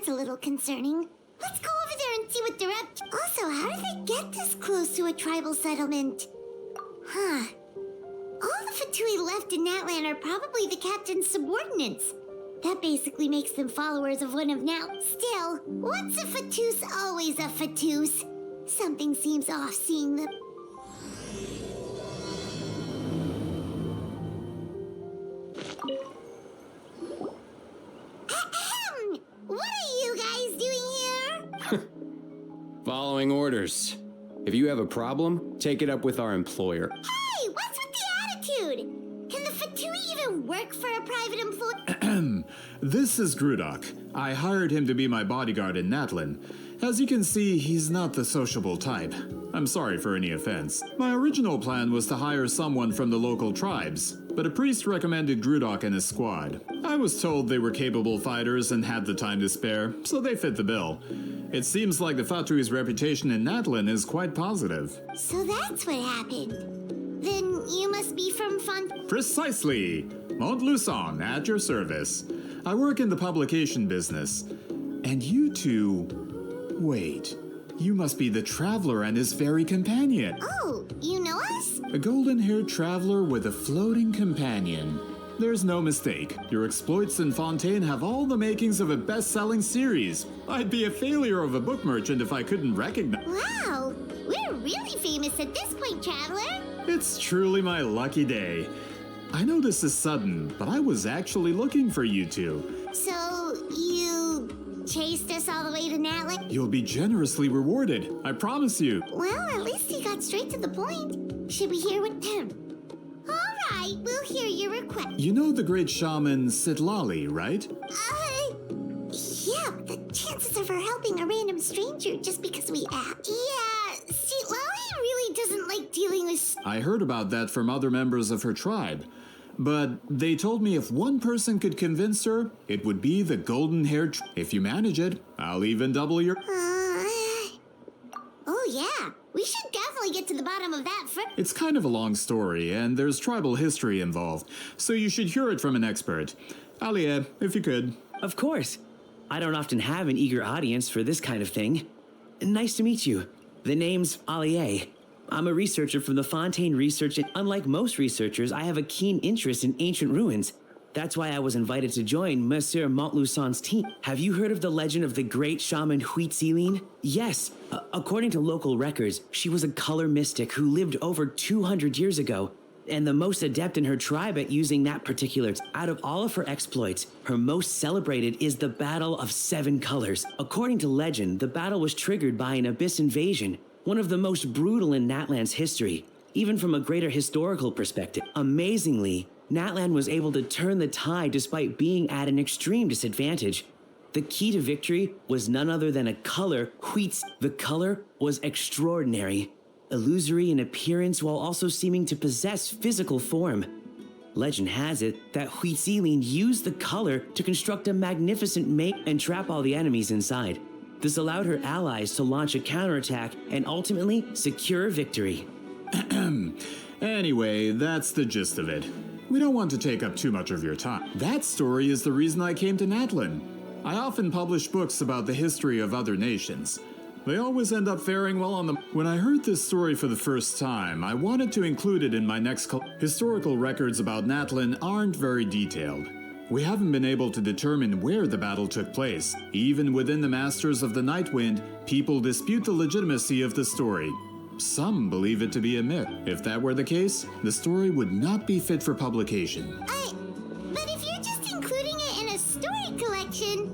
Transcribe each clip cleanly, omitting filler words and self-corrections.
that's a little concerning. Let's go over there and see what they're up to. Also, how did they get this close to a tribal settlement? Huh. All the Fatui left in Natlan are probably the captain's subordinates. That basically makes them followers of one of now. Still, once a Fatus, always a Fatus. Something seems off seeing them. Ahem! What are you guys doing here? Following orders. If you have a problem, take it up with our employer. Hey, what's with the attitude? Can the Fatui even work for a private employee? This is Grudok. I hired him to be my bodyguard in Natlan. As you can see, he's not the sociable type. I'm sorry for any offense. My original plan was to hire someone from the local tribes, but a priest recommended Grudok and his squad. I was told they were capable fighters and had the time to spare, so they fit the bill. It seems like the Fatui's reputation in Natlan is quite positive. So that's what happened. Then you must be from Precisely! Montluçon, at your service. I work in the publication business. And you two... Wait. You must be the traveler and his fairy companion. Oh, you know us? A golden-haired traveler with a floating companion. There's no mistake. Your exploits in Fontaine have all the makings of a best-selling series. I'd be a failure of a book merchant if I couldn't recognize... Wow, we're really famous at this point, traveler. It's truly my lucky day. I know this is sudden, but I was actually looking for you two. So, you chased us all the way to Natlan? You'll be generously rewarded, I promise you. Well, at least he got straight to the point. Should we hear what... Alright, we'll hear your request. You know the great shaman Citlali, right? Yeah, but the chances of her helping a random stranger just because we asked. Yeah, Citlali really doesn't like dealing with... I heard about that from other members of her tribe. But they told me if one person could convince her, it would be the golden-haired... If you manage it, I'll even double your... Oh yeah, we should definitely get to the bottom of that first. It's kind of a long story, and there's tribal history involved, so you should hear it from an expert. Alia, if you could. Of course. I don't often have an eager audience for this kind of thing. Nice to meet you. The name's Alie. I'm a researcher from the Fontaine Research, and unlike most researchers, I have a keen interest in ancient ruins. That's why I was invited to join Monsieur Montluçon's team. Have you heard of the legend of the great shaman Citlali? Yes. According to local records, she was a color mystic who lived over 200 years ago, and the most adept in her tribe at using that particular. Out of all of her exploits, her most celebrated is the Battle of Seven Colors. According to legend, the battle was triggered by an abyss invasion, one of the most brutal in Natlan's history, even from a greater historical perspective. Amazingly, Natlan was able to turn the tide despite being at an extreme disadvantage. The key to victory was none other than a color, Wheats. The color was extraordinary, illusory in appearance while also seeming to possess physical form. Legend has it that Citlali used the color to construct a magnificent make and trap all the enemies inside. This allowed her allies to launch a counterattack and ultimately secure victory. Anyway, that's the gist of it. We don't want to take up too much of your time. That story is the reason I came to Natlan. I often publish books about the history of other nations. They always end up faring well on them. When I heard this story for the first time, I wanted to include it in my next historical records about Natlan aren't very detailed. We haven't been able to determine where the battle took place. Even within the Masters of the Nightwind, people dispute the legitimacy of the story. Some believe it to be a myth. If that were the case, the story would not be fit for publication. But if you're just including it in a story collection,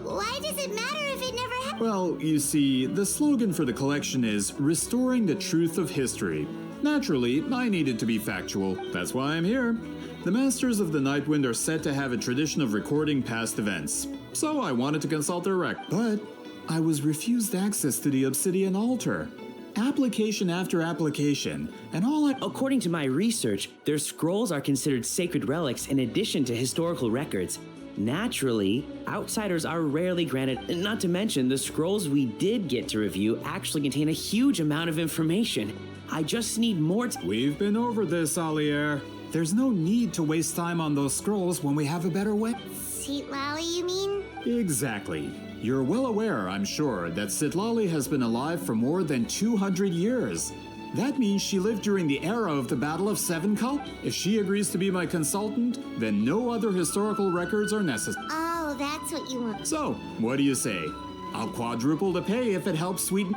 why does it matter if it never happened? Well, you see, the slogan for the collection is Restoring the Truth of History. Naturally, I needed to be factual. That's why I'm here. The Masters of the Nightwind are said to have a tradition of recording past events, so I wanted to consult their record. But I was refused access to the Obsidian Altar. Application after application, and According to my research, their scrolls are considered sacred relics in addition to historical records. Naturally, outsiders are rarely granted, not to mention the scrolls we did get to review actually contain a huge amount of information. I just need more We've been over this, Alier. There's no need to waste time on those scrolls when we have a better way. Citlali, you mean? Exactly. You're well aware, I'm sure, that Citlali has been alive for more than 200 years. That means she lived during the era of the Battle of Seven Colors. If she agrees to be my consultant, then no other historical records are necessary. Oh, that's what you want. So, what do you say? I'll quadruple the pay if it helps sweeten...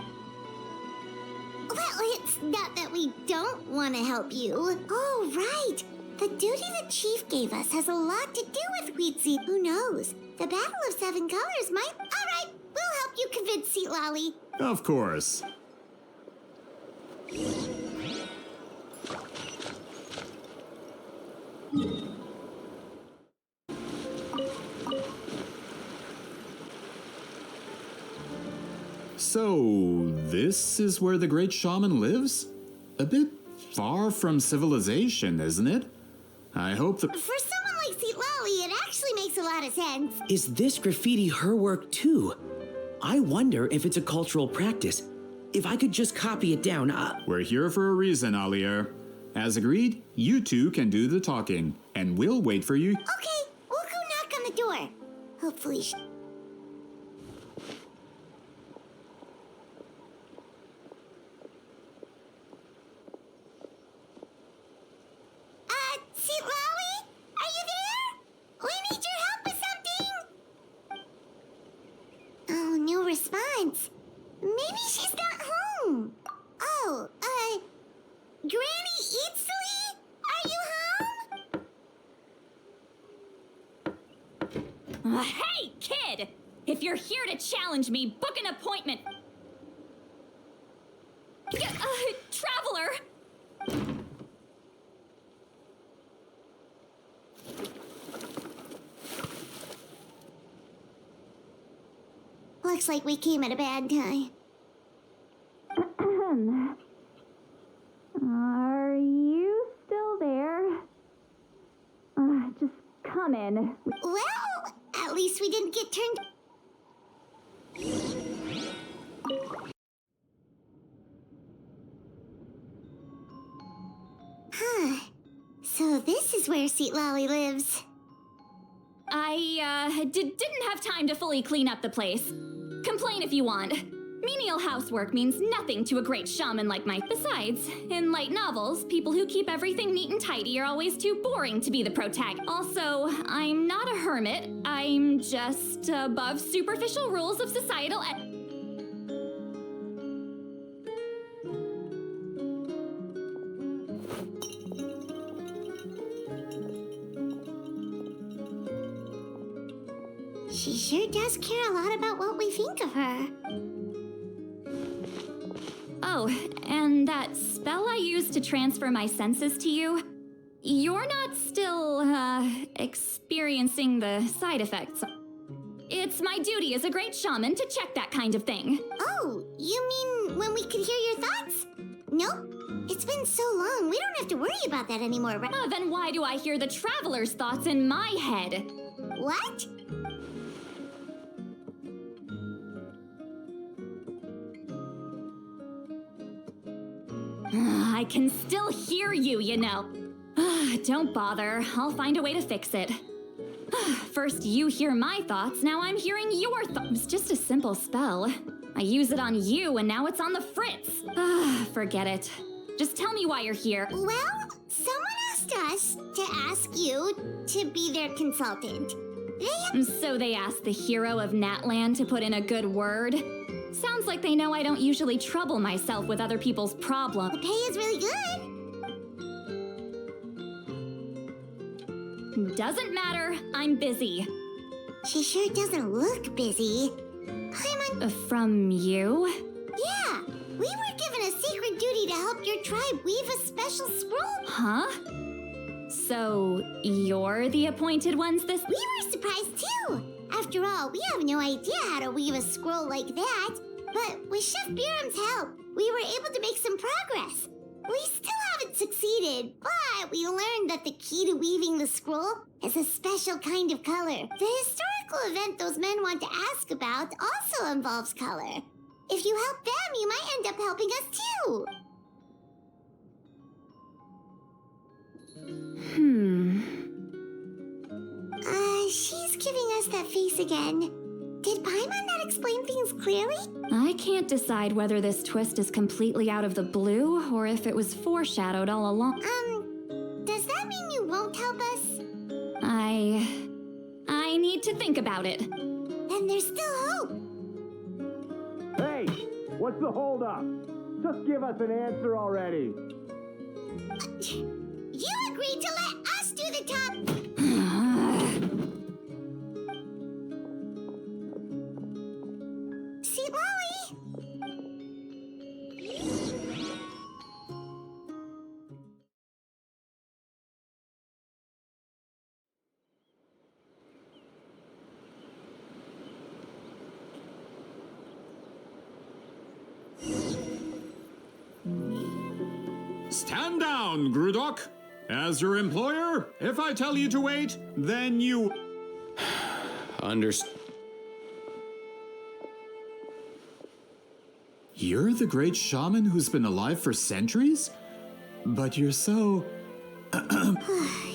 Well, it's not that we don't want to help you. Oh, right. The duty the chief gave us has a lot to do with Wheatsy. Who knows? The Battle of Seven Colors might... All right, we'll help you convince Citlali. Of course. So, this is where the great shaman lives? A bit far from civilization, isn't it? I hope the... For someone like Citlali, it actually makes a lot of sense. Is this graffiti her work too? I wonder if it's a cultural practice. If I could just copy it down, We're here for a reason, Alier. As agreed, you two can do the talking, and we'll wait for you. Okay, we'll go knock on the door. Hopefully Citlali? Are you there? We need your help with something. Oh, no response. Maybe she's not home. Oh, Granny Citlali? Are you home? Hey, kid! If you're here to challenge me, book an appointment. Traveler! Looks like we came at a bad time. Are you still there? Just come in. Well, at least we didn't get turned... Huh. So this is where Citlali lives. I didn't have time to fully clean up the place. Complain if you want. Menial housework means nothing to a great shaman like Mike. Besides, in light novels, people who keep everything neat and tidy are always too boring to be the protagonist. Also, I'm not a hermit. I'm just above superficial rules of societal She sure does care a lot about what we think of her. Oh, and that spell I used to transfer my senses to you, you're not still, experiencing the side effects. It's my duty as a great shaman to check that kind of thing. Oh, you mean when we could hear your thoughts? Nope. It's been so long, we don't have to worry about that anymore, right? Then why do I hear the traveler's thoughts in my head? What? I can still hear you, you know. Don't bother. I'll find a way to fix it. First you hear my thoughts, now I'm hearing your thoughts. It's just a simple spell. I use it on you, and now it's on the fritz. Forget it. Just tell me why you're here. Well, someone asked us to ask you to be their consultant. So they asked the hero of Natland to put in a good word? Sounds like they know I don't usually trouble myself with other people's problems. The pay is really good. Doesn't matter. I'm busy. She sure doesn't look busy. From you? Yeah, we were given a secret duty to help your tribe weave a special scroll. Huh? So, you're the appointed ones this— We were surprised too. After all, we have no idea how to weave a scroll like that. But with Chef Biram's help, we were able to make some progress. We still haven't succeeded, but we learned that the key to weaving the scroll is a special kind of color. The historical event those men want to ask about also involves color. If you help them, you might end up helping us too. She's giving us that face again. Did Paimon not explain things clearly? I can't decide whether this twist is completely out of the blue or if it was foreshadowed all along. Does that mean you won't help us? I need to think about it. Then there's still hope. Hey, what's the holdup? Just give us an answer already. You agreed to let us do the top. Citlali! Stand down, Grudok. As your employer, if I tell you to wait, then you... You're the great shaman who's been alive for centuries? But you're so...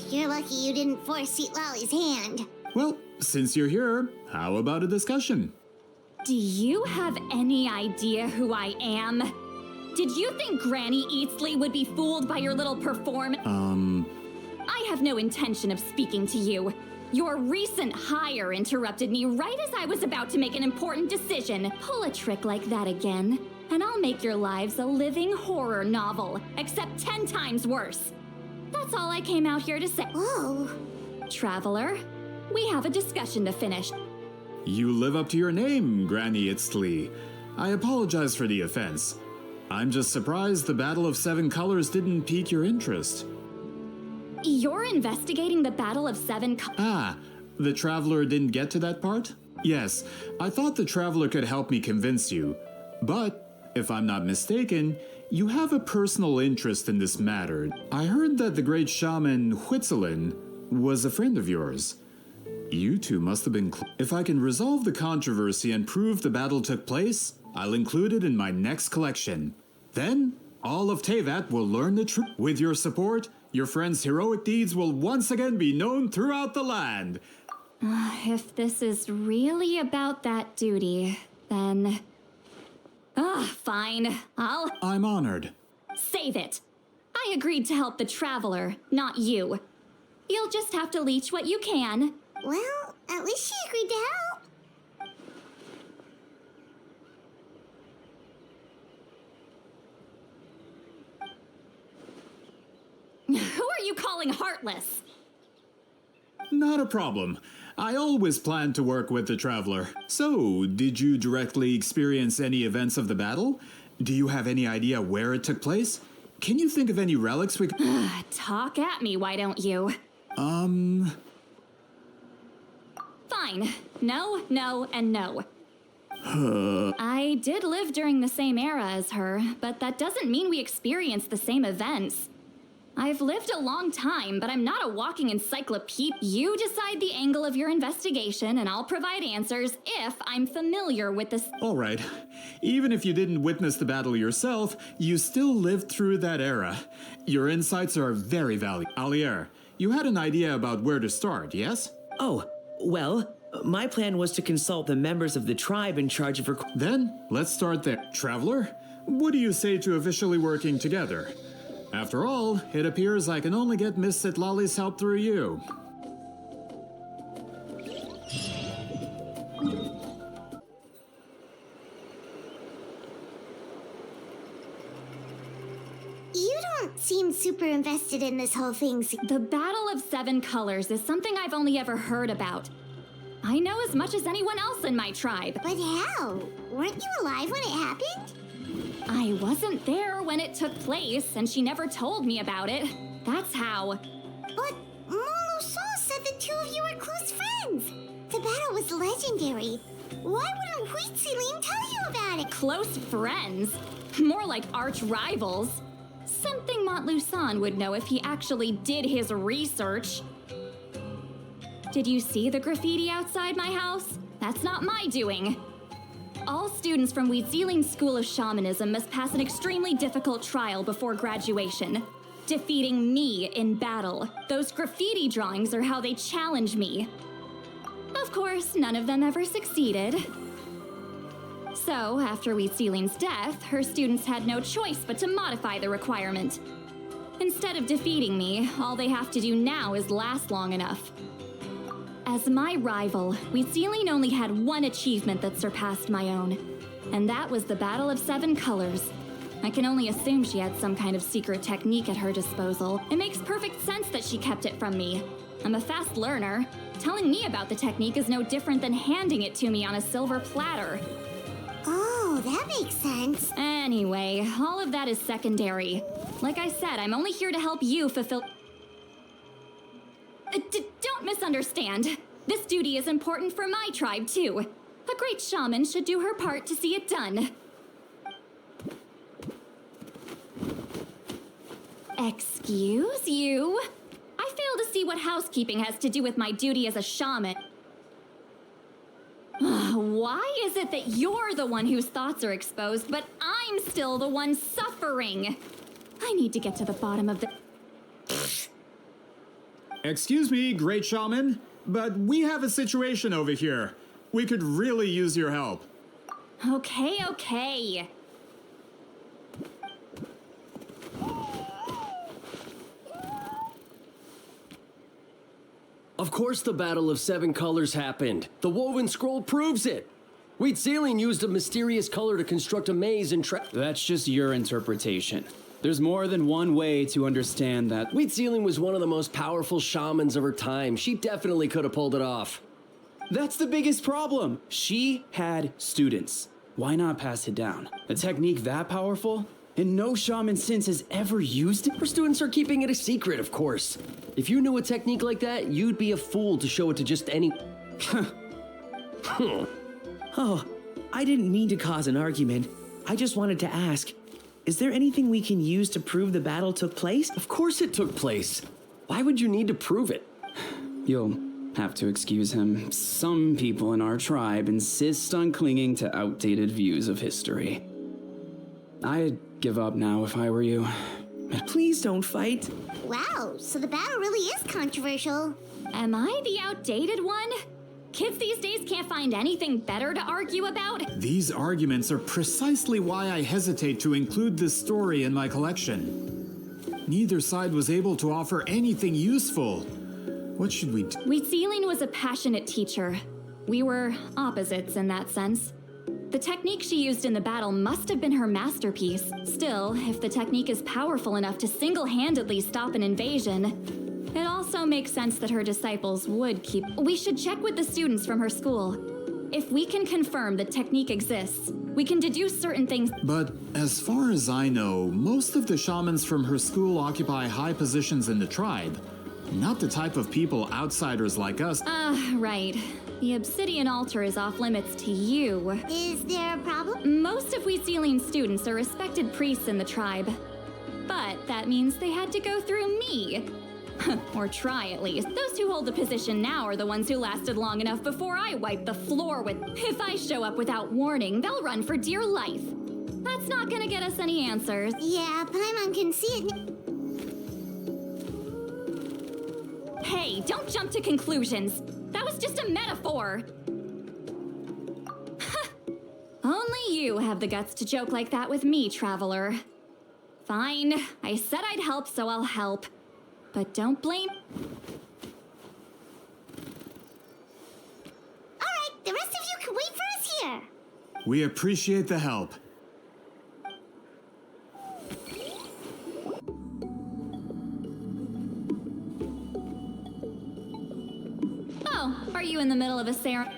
You're lucky you didn't force Citlali's hand. Well, since you're here, how about a discussion? Do you have any idea who I am? Did you think Granny Eatsley would be fooled by your little performance? I have no intention of speaking to you. Your recent hire interrupted me right as I was about to make an important decision. Pull a trick like that again, and I'll make your lives a living horror novel, except 10 times worse. That's all I came out here to say. Whoa. Traveler, we have a discussion to finish. You live up to your name, Granny Itztli. I apologize for the offense. I'm just surprised the Battle of Seven Colors didn't pique your interest. You're investigating the Battle of Seven The Traveler didn't get to that part? Yes, I thought the Traveler could help me convince you. But, if I'm not mistaken, you have a personal interest in this matter. I heard that the great shaman Huitzilin was a friend of yours. You two must have been If I can resolve the controversy and prove the battle took place, I'll include it in my next collection. Then, all of Tevat will learn the truth. With your support, your friend's heroic deeds will once again be known throughout the land. If this is really about that duty, then... fine. I'm honored. Save it. I agreed to help the Traveler, not you. You'll just have to leech what you can. Well, at least she agreed to help. Who are you calling heartless? Not a problem. I always planned to work with the Traveler. So, did you directly experience any events of the battle? Do you have any idea where it took place? Can you think of any relics we could... Talk at me, why don't you? Fine. No, no, and no. I did live during the same era as her, but that doesn't mean we experienced the same events. I've lived a long time, but I'm not a walking encyclopedia. You decide the angle of your investigation, and I'll provide answers if I'm familiar with this. All right. Even if you didn't witness the battle yourself, you still lived through that era. Your insights are very valuable. Alier, you had an idea about where to start, yes? Oh, well, my plan was to consult the members of the tribe in charge of Then, let's start there. Traveler, what do you say to officially working together? After all, it appears I can only get Miss Citlali's help through you. You don't seem super invested in this whole thing. The Battle of Seven Colors is something I've only ever heard about. I know as much as anyone else in my tribe. But how? Weren't you alive when it happened? I wasn't there when it took place, and she never told me about it. That's how. But Molo Sol said the two of you were close friends. The battle was legendary. Why wouldn't Huitzilin tell you about it? Close friends? More like arch rivals. Something Montluçon would know if he actually did his research. Did you see the graffiti outside my house? That's not my doing. All students from Huitzilin's School of Shamanism must pass an extremely difficult trial before graduation. defeating me in battle. Those graffiti drawings are how they challenge me. Of course, none of them ever succeeded. So, after Wheat Ceiling's death, her students had no choice but to modify the requirement. Instead of defeating me, all they have to do now is last long enough. As my rival, Wheat Ceiling only had one achievement that surpassed my own, and that was the Battle of 7 Colors. I can only assume she had some kind of secret technique at her disposal. It makes perfect sense that she kept it from me. I'm a fast learner. Telling me about the technique is no different than handing it to me on a silver platter. Oh, that makes sense. Anyway, all of that is secondary. Like I said, I'm only here to help you fulfill... Don't misunderstand. This duty is important for my tribe, too. A great shaman should do her part to see it done. Excuse you? I fail to see what housekeeping has to do with my duty as a shaman. Why is it that you're the one whose thoughts are exposed, but I'm still the one suffering? I need to get to the bottom of the... Excuse me, Great Shaman, but we have a situation over here. We could really use your help. Okay. Of course the Battle of 7 Colors happened. The woven scroll proves it. Wheat Ceiling used a mysterious color to construct a maze and That's just your interpretation. There's more than one way to understand that. Wheat Ceiling was one of the most powerful shamans of her time. She definitely could have pulled it off. That's the biggest problem. She had students. Why not pass it down? A technique that powerful? And no shaman since has ever used it? Her students are keeping it a secret, of course. If you knew a technique like that, you'd be a fool to show it to just any... Oh, I didn't mean to cause an argument. I just wanted to ask, is there anything we can use to prove the battle took place? Of course it took place. Why would you need to prove it? You'll have to excuse him. Some people in our tribe insist on clinging to outdated views of history. I'd give up now if I were you. Please don't fight. Wow, so the battle really is controversial. Am I the outdated one? Kids these days can't find anything better to argue about? These arguments are precisely why I hesitate to include this story in my collection. Neither side was able to offer anything useful. What should we do? Wheat Ceiling was a passionate teacher. We were opposites in that sense. The technique she used in the battle must have been her masterpiece. Still, if the technique is powerful enough to single-handedly stop an invasion, it also makes sense that her disciples would keep... We should check with the students from her school. If we can confirm the technique exists, we can deduce certain things... But as far as I know, most of the shamans from her school occupy high positions in the tribe. Not the type of people outsiders like us... Right. The obsidian altar is off limits to you. Is there a problem? Most of Wheat Ceiling students are respected priests in the tribe. But that means they had to go through me. Or try, at least. Those who hold the position now are the ones who lasted long enough before I wipe the floor with... If I show up without warning, they'll run for dear life. That's not gonna get us any answers. Yeah, Paimon can see it. Hey, don't jump to conclusions. That was just a metaphor. Only you have the guts to joke like that with me, traveler. Fine, I said I'd help, so I'll help. But don't blame... Alright, the rest of you can wait for us here. We appreciate the help. Oh, are you in the middle of a ceremony?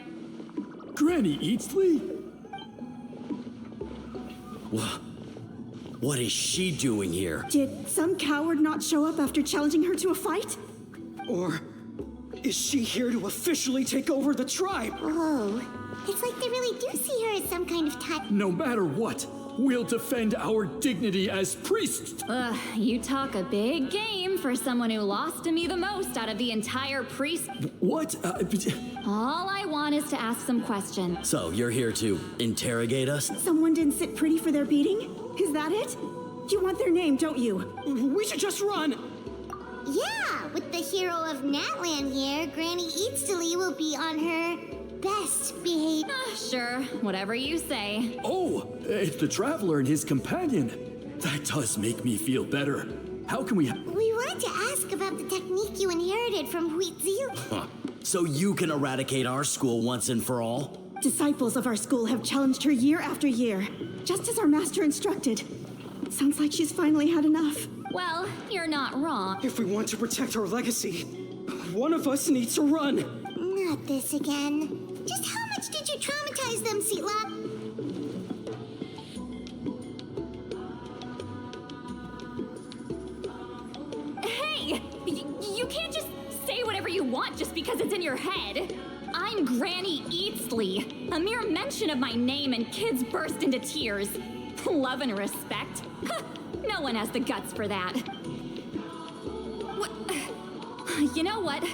Granny Eatsley? What is she doing here? Did some coward not show up after challenging her to a fight? Or is she here to officially take over the tribe? Whoa, it's like they really do see her as some kind of type. No matter what, we'll defend our dignity as priests. Ugh, you talk a big game for someone who lost to me the most out of the entire priest. What? All I want is to ask some questions. So, you're here to interrogate us? Someone didn't sit pretty for their beating? Is that it? You want their name, don't you? We should just run! Yeah, with the hero of Natlan here, Granny Citlali will be on her best behavior. Sure, whatever you say. Oh, it's the Traveler and his companion. That does make me feel better. How can we... We wanted to ask about the technique you inherited from Citlali. So you can eradicate our school once and for all? Disciples of our school have challenged her year after year, just as our master instructed. Sounds like she's finally had enough. Well, you're not wrong. If we want to protect our legacy, one of us needs to run. Not this again. Just how much did you traumatize them, Citlali? Hey! You can't just say whatever you want just because it's in your head. I'm Granny Citlali. A mere mention of my name and kids burst into tears. Love and respect? No one has the guts for that. You know what?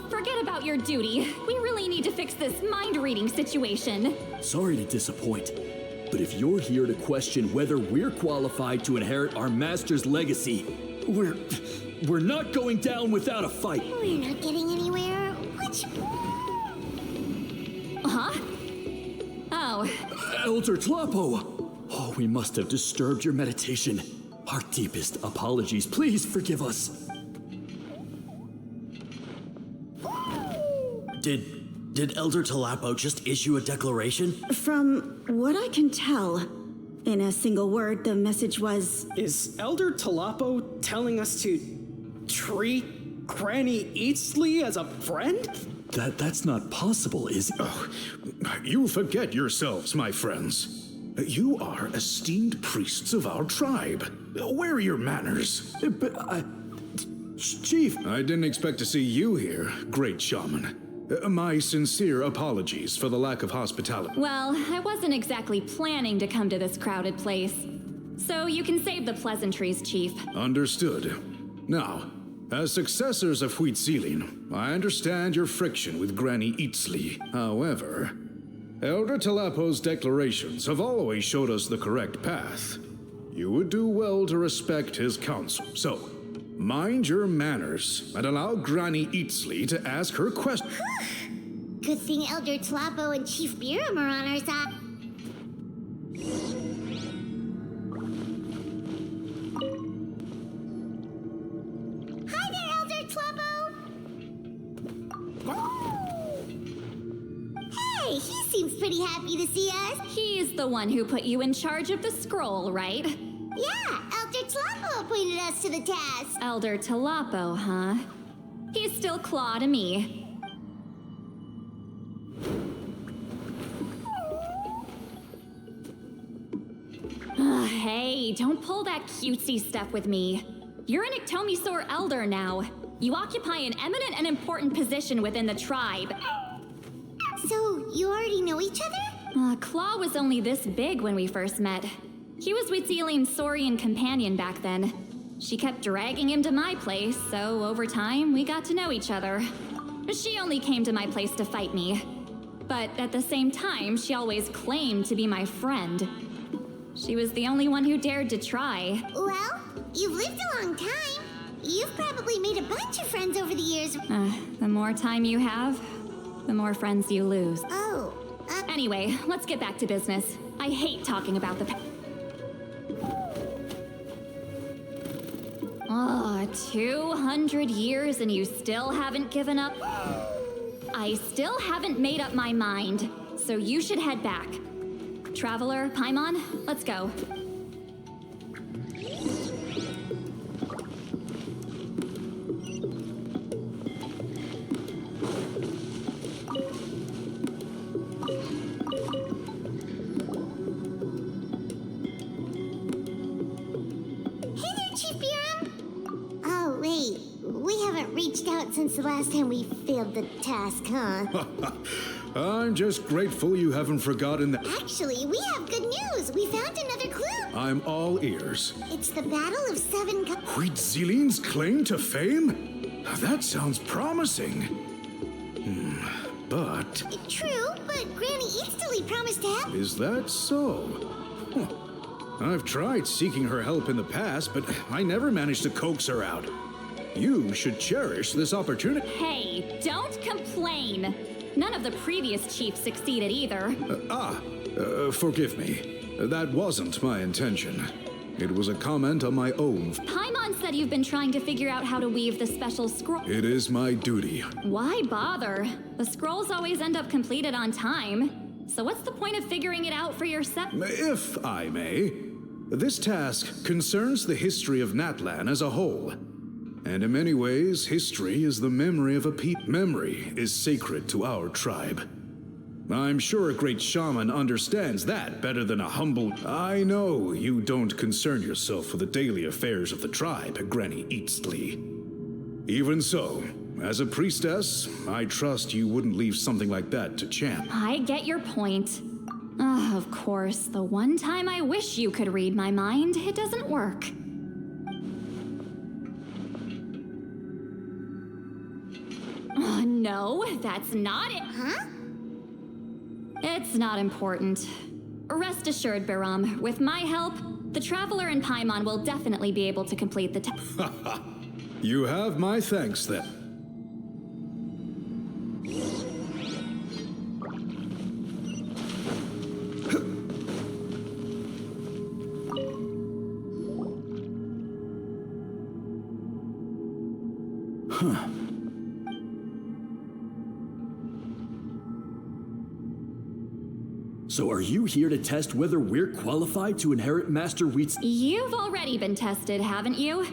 Forget about your duty. We really need to fix this mind-reading situation. Sorry to disappoint, but if you're here to question whether we're qualified to inherit our master's legacy, we're not going down without a fight. We're not getting anywhere. Which... Huh? Oh. Elder Tlapo! Oh, we must have disturbed your meditation. Our deepest apologies. Please forgive us. Did Elder Tlapo just issue a declaration? From what I can tell, in a single word, the message was... Is Elder Tlapo telling us to treat Granny Citlali as a friend? That's not possible, is it? Oh, you forget yourselves, my friends. You are esteemed priests of our tribe. Where are your manners? But Chief... I didn't expect to see you here, great shaman. My sincere apologies for the lack of hospitality. Well, I wasn't exactly planning to come to this crowded place. So you can save the pleasantries, Chief. Understood. Now, as successors of Citlali, I understand your friction with Granny Citlali. However, Elder Tlapo's declarations have always showed us the correct path. You would do well to respect his counsel. So, mind your manners and allow Granny Citlali to ask her question. Good thing Elder Tlapo and Chief Biram are on our side. Hi there, Elder Tlapo! Hey, he seems pretty happy to see us. He's the one who put you in charge of the scroll, right? Yeah, Elder Tlapo appointed us to the task. Elder Tlapo, huh? He's still Claw to me. Hey, don't pull that cutesy stuff with me. You're an Iktomi-Sor elder now. You occupy an eminent and important position within the tribe. So, you already know each other? Claw was only this big when we first met. He was Citlali's Saurian companion back then. She kept dragging him to my place, so over time, we got to know each other. She only came to my place to fight me. But at the same time, she always claimed to be my friend. She was the only one who dared to try. Well, you've lived a long time. You've probably made a bunch of friends over the years. The more time you have, the more friends you lose. Oh. Anyway, let's get back to business. I hate talking about the past. 200 years and you still haven't given up? I still haven't made up my mind, so you should head back. Traveler, Paimon, let's go. Hey there, Chief Biram. Oh, wait. We haven't reached out since the last time we failed the task, huh? I'm just grateful you haven't forgotten that. Actually, we have good news. We found another clue. I'm all ears. It's the Battle of Seven Citlali's claim to fame? That sounds promising. But... True, but Granny Citlali promised to help. Is that so? I've tried seeking her help in the past, but I never managed to coax her out. You should cherish this opportunity. Hey, don't complain. None of the previous chiefs succeeded either. Forgive me. That wasn't my intention. It was a comment on my own. Paimon said you've been trying to figure out how to weave the special scroll. It is my duty. Why bother? The scrolls always end up completed on time. So what's the point of figuring it out for yourself? If I may, this task concerns the history of Natlan as a whole. And in many ways, history is the memory of a people. Memory is sacred to our tribe. I'm sure a great shaman understands that better than a humble... I know you don't concern yourself with the daily affairs of the tribe, Granny Eatsley. Even so, as a priestess, I trust you wouldn't leave something like that to chance. I get your point. Of course, the one time I wish you could read my mind, it doesn't work. Oh, no, that's not it. Huh? It's not important. Rest assured, Biram, with my help, the Traveler and Paimon will definitely be able to complete the task. You have my thanks then. So are you here to test whether we're qualified to inherit Master Wheat's... You've already been tested, haven't you?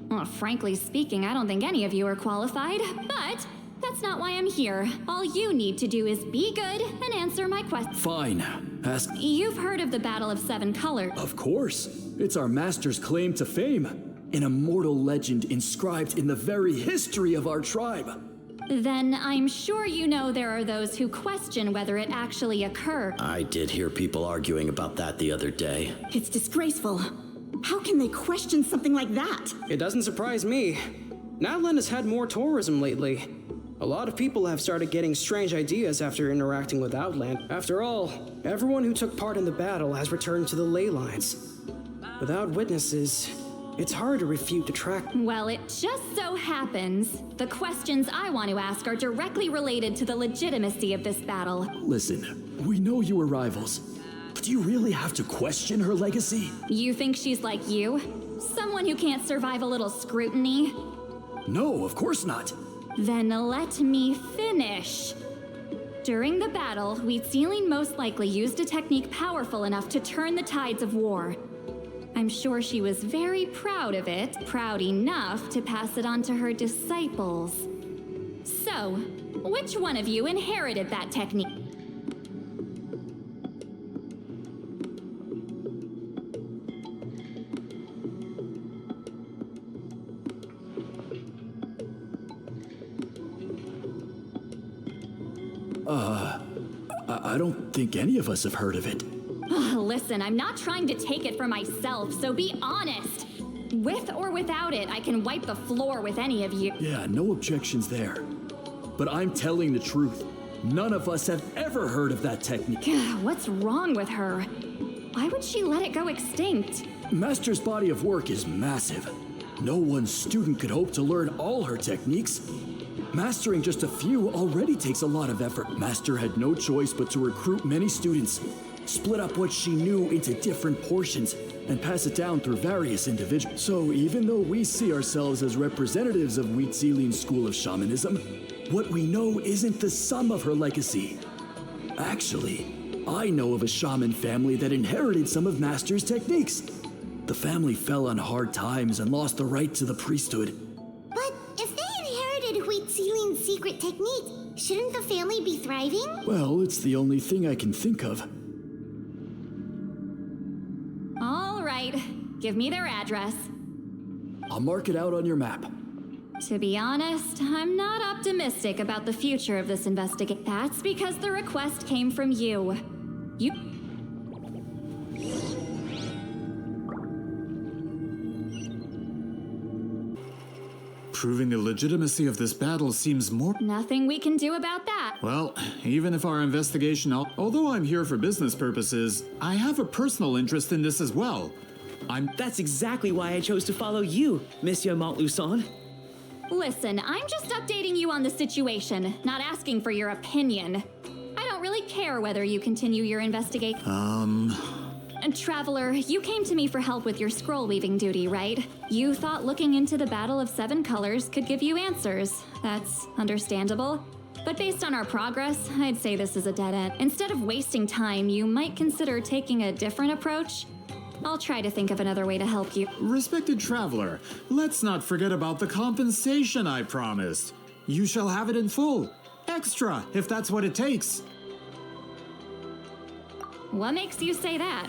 Well, frankly speaking, I don't think any of you are qualified, but that's not why I'm here. All you need to do is be good and answer my question. Fine. Ask... You've heard of the Battle of Seven Colors. Of course. It's our master's claim to fame. An immortal legend inscribed in the very history of our tribe. Then I'm sure you know there are those who question whether it actually occurred. I did hear people arguing about that the other day. It's disgraceful. How can they question something like that? It doesn't surprise me. Natlan has had more tourism lately. A lot of people have started getting strange ideas after interacting with Outland. After all, everyone who took part in the battle has returned to the ley lines. Without witnesses, it's hard to refute the track. Well, it just so happens the questions I want to ask are directly related to the legitimacy of this battle. Listen, we know you were rivals, but do you really have to question her legacy? You think she's like you? Someone who can't survive a little scrutiny? No, of course not. Then let me finish. During the battle, Wheatsealing most likely used a technique powerful enough to turn the tides of war. I'm sure she was very proud of it, proud enough to pass it on to her disciples. So, which one of you inherited that technique? I don't think any of us have heard of it. Listen, I'm not trying to take it for myself, so be honest. With or without it, I can wipe the floor with any of you. Yeah, no objections there. But I'm telling the truth. None of us have ever heard of that technique. What's wrong with her? Why would she let it go extinct? Master's body of work is massive. No one student could hope to learn all her techniques. Mastering just a few already takes a lot of effort. Master had no choice but to recruit many students, split up what she knew into different portions, and pass it down through various individuals. So even though we see ourselves as representatives of Wheatsealing's school of shamanism, what we know isn't the sum of her legacy. Actually, I know of a shaman family that inherited some of Master's techniques. The family fell on hard times and lost the right to the priesthood. But if they inherited Wheatsealing's secret technique, shouldn't the family be thriving? Well, it's the only thing I can think of. All right, give me their address. I'll mark it out on your map. To be honest, I'm not optimistic about the future of this investigation. That's because the request came from you. Proving the legitimacy of this battle seems more... Nothing we can do about that. Well, even if our investigation... Although I'm here for business purposes, I have a personal interest in this as well. That's exactly why I chose to follow you, Monsieur Montluçon. Listen, I'm just updating you on the situation, not asking for your opinion. I don't really care whether you continue your investigation. And Traveler, you came to me for help with your scroll weaving duty, right? You thought looking into the Battle of Seven Colors could give you answers. That's understandable. But based on our progress, I'd say this is a dead end. Instead of wasting time, you might consider taking a different approach. I'll try to think of another way to help you. Respected Traveler, let's not forget about the compensation I promised. You shall have it in full. Extra, if that's what it takes. What makes you say that?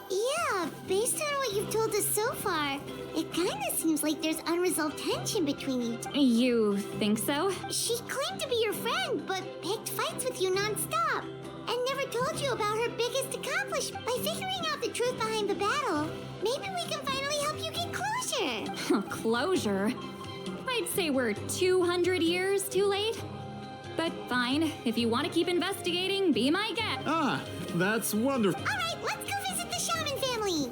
Yeah, based on what you've told us so far, it kinda seems like there's unresolved tension between you two. You think so? She claimed to be your friend, but picked fights with you non-stop. And never told you about her biggest accomplishment. By figuring out the truth behind the battle, maybe we can finally help you get closure. Closure? I'd say we're 200 years too late. But fine, if you want to keep investigating, be my guest. Ah, that's wonderful. All right, let's go visit the shaman family.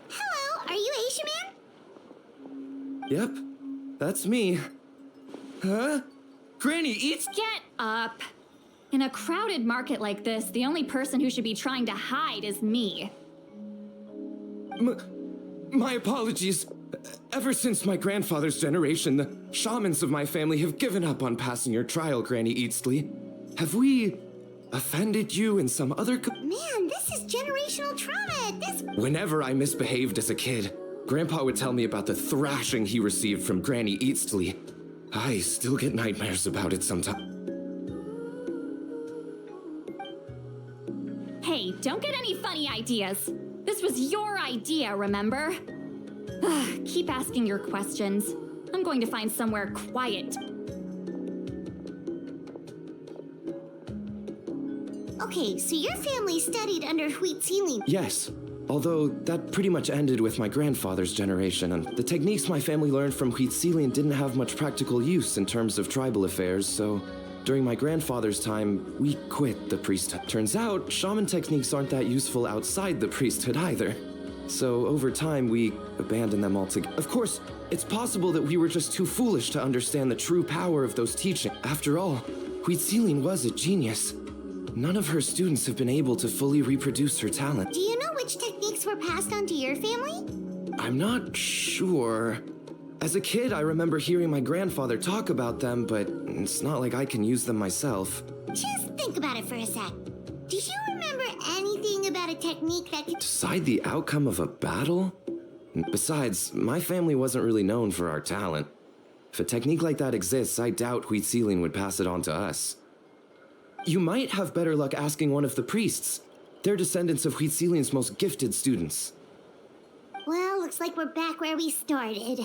Hello, are you Asia Man? Yep, that's me. Huh? Granny eats. Get up. In a crowded market like this, the only person who should be trying to hide is me. My apologies. Ever since my grandfather's generation, the shamans of my family have given up on passing your trial, Granny Eastly. Have we offended you in some other... Man, this is generational trauma. Whenever I misbehaved as a kid, Grandpa would tell me about the thrashing he received from Granny Eastly. I still get nightmares about it sometimes. Hey, don't get any funny ideas. This was your idea, remember? Keep asking your questions. I'm going to find somewhere quiet. Okay, so your family studied under Citlali. Yes, although that pretty much ended with my grandfather's generation, and the techniques my family learned from Citlali didn't have much practical use in terms of tribal affairs, so during my grandfather's time, we quit the priesthood. Turns out, shaman techniques aren't that useful outside the priesthood either. So over time, we abandoned them altogether. Of course, it's possible that we were just too foolish to understand the true power of those teachings. After all, Citlali was a genius. None of her students have been able to fully reproduce her talent. Do you know which techniques were passed on to your family? I'm not sure. As a kid, I remember hearing my grandfather talk about them, but it's not like I can use them myself. Just think about it for a sec. Do you remember anything about a technique that could decide the outcome of a battle? Besides, my family wasn't really known for our talent. If a technique like that exists, I doubt Citlali would pass it on to us. You might have better luck asking one of the priests. They're descendants of Citlali's most gifted students. Well, looks like we're back where we started.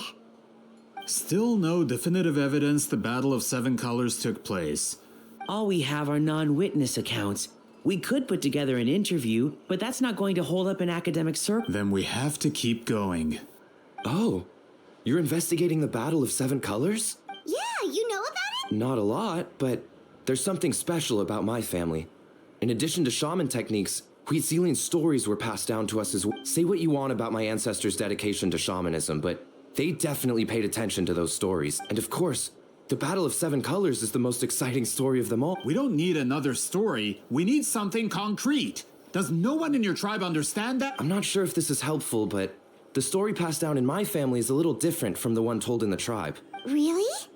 Still no definitive evidence the Battle of Seven Colors took place. All we have are non-witness accounts. We could put together an interview, but that's not going to hold up an academic circle. Then we have to keep going. Oh, you're investigating the Battle of Seven Colors? Yeah, you know about it? Not a lot, but there's something special about my family. In addition to shaman techniques, Citlali's stories were passed down to us as well. Say what you want about my ancestors' dedication to shamanism, but they definitely paid attention to those stories. And of course, the Battle of Seven Colors is the most exciting story of them all. We don't need another story. We need something concrete. Does no one in your tribe understand that? I'm not sure if this is helpful, but the story passed down in my family is a little different from the one told in the tribe. Really?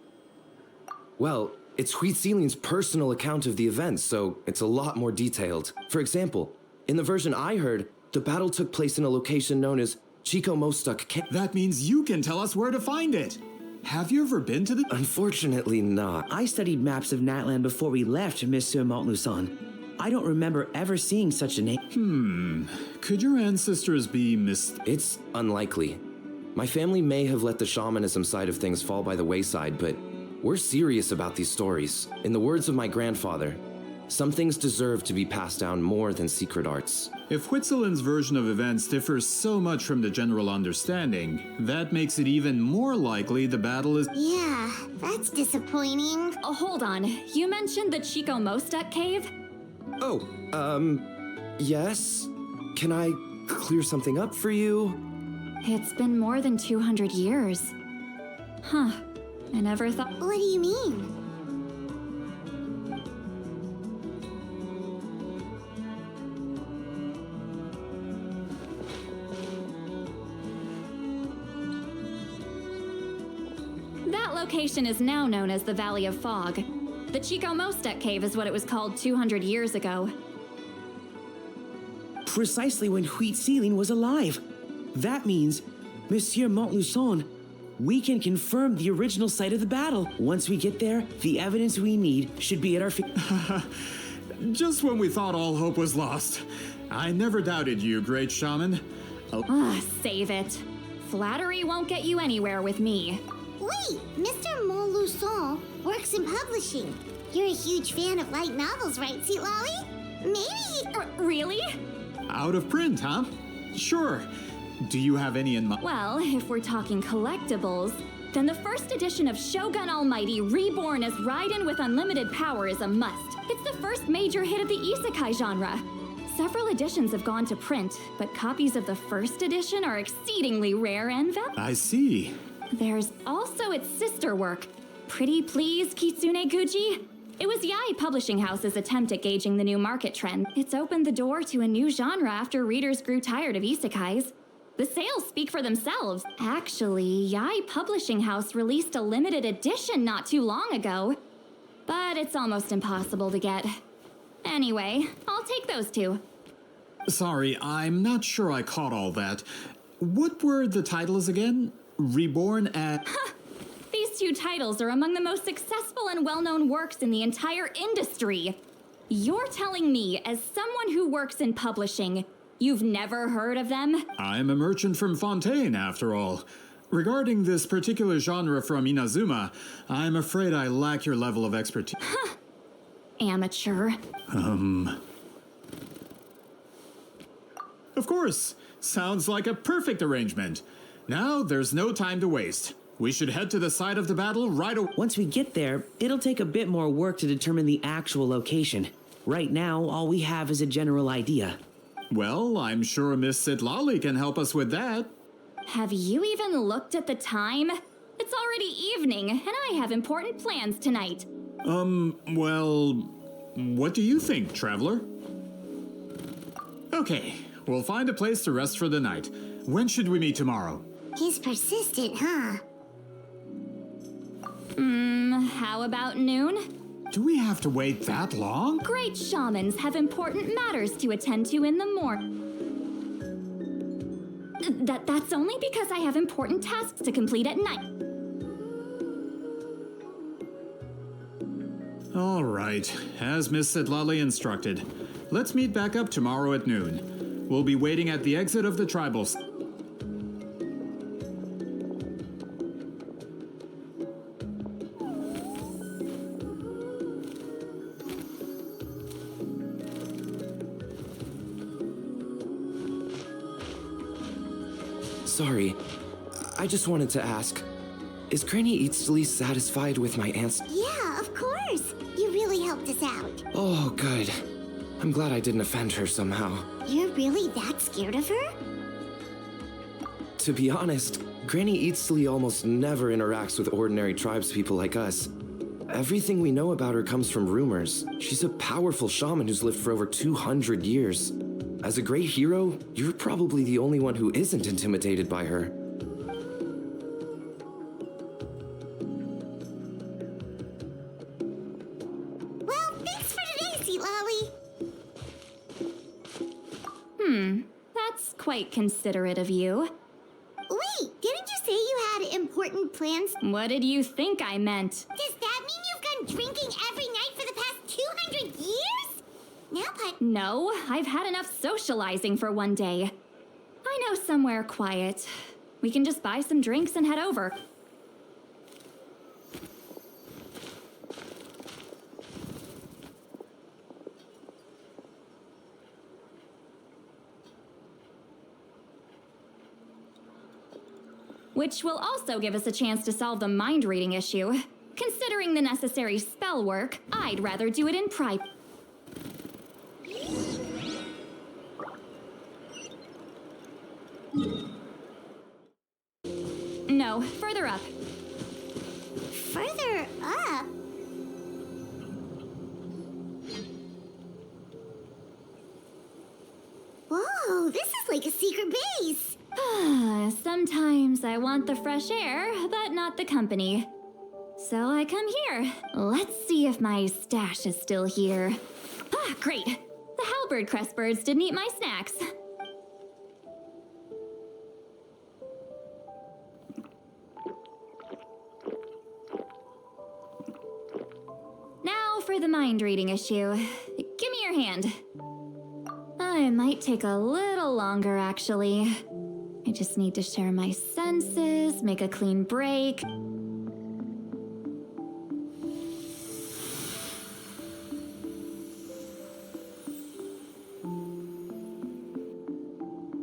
Well, it's Citlali's personal account of the events, so it's a lot more detailed. For example, in the version I heard, the battle took place in a location known as Chico Mostuk Camp. That means you can tell us where to find it. Have you ever been to the... Unfortunately not. I studied maps of Natlan before we left, Monsieur Montluçon. I don't remember ever seeing such a name. Could your ancestors be It's unlikely. My family may have let the shamanism side of things fall by the wayside, but we're serious about these stories. In the words of my grandfather, Some things deserve to be passed down more than secret arts. If Whitzelin's version of events differs so much from the general understanding, that makes it even more likely the battle is— Yeah, that's disappointing. Oh, hold on. You mentioned the Chico Mostek cave? Oh, yes? Can I clear something up for you? It's been more than 200 years. Huh. I never thought— What do you mean? That location is now known as the Valley of Fog. The Chico Mostek cave is what it was called 200 years ago. Precisely when Huitziling was alive. That means, Monsieur Montluçon, we can confirm the original site of the battle. Once we get there, the evidence we need should be at our Just when we thought all hope was lost. I never doubted you, great shaman. Save it. Flattery won't get you anywhere with me. Wait, Mr. Montluçon works in publishing. You're a huge fan of light novels, right, Citlali? Maybe— Really? Out of print, huh? Sure. Do you have any in mind? Well, if we're talking collectibles, then the first edition of Shogun Almighty Reborn as Raiden with unlimited power is a must. It's the first major hit of the isekai genre. Several editions have gone to print, but copies of the first edition are exceedingly rare and valuable. I see. There's also its sister work, Pretty Please Kitsune Guji. It was Yai Publishing House's attempt at gauging the new market trend. It's opened the door to a new genre after readers grew tired of isekais. The sales speak for themselves. Actually, Yai Publishing House released a limited edition not too long ago, but it's almost impossible to get. Anyway, I'll take those two. Sorry, I'm not sure I caught all that. What were the titles again? Reborn at— These two titles are among the most successful and well-known works in the entire industry. You're telling me, as someone who works in publishing, you've never heard of them? I'm a merchant from Fontaine, after all. Regarding this particular genre from Inazuma, I'm afraid I lack your level of expertise. Amateur. Of course. Sounds like a perfect arrangement. Now, there's no time to waste. We should head to the site of the battle right away. Once we get there, it'll take a bit more work to determine the actual location. Right now, all we have is a general idea. Well, I'm sure Miss Citlali can help us with that. Have you even looked at the time? It's already evening, and I have important plans tonight. Well, what do you think, traveler? Okay, we'll find a place to rest for the night. When should we meet tomorrow? He's persistent, huh? How about noon? Do we have to wait that long? Great shamans have important matters to attend to in the morning. That's only because I have important tasks to complete at night. All right, as Miss Citlali instructed. Let's meet back up tomorrow at noon. We'll be waiting at the exit of the tribals. Sorry, I just wanted to ask, is Granny Eatsley satisfied with my answer? Yeah, of course. You really helped us out. Oh, good. I'm glad I didn't offend her somehow. You're really that scared of her? To be honest, Granny Eatsley almost never interacts with ordinary tribespeople like us. Everything we know about her comes from rumors. She's a powerful shaman who's lived for over 200 years. As a great hero, you're probably the only one who isn't intimidated by her. Well, thanks for today, Citlali. That's quite considerate of you. Wait, didn't you say you had important plans? What did you think I meant? Does that mean you've gone drinking every night for the past 200 years? Now what? No, I've had enough socializing for one day. I know somewhere quiet. We can just buy some drinks and head over. which will also give us a chance to solve the mind reading issue. Considering the necessary spell work, I'd rather do it in private. No, further up. Further up? Whoa, this is like a secret base. Sometimes I want the fresh air, but not the company. So I come here. Let's see if my stash is still here. Ah, great. The halberd crest birds didn't eat my snacks. Now for the mind reading issue. Give me your hand. It might take a little longer, actually. I just need to share my senses, make a clean break.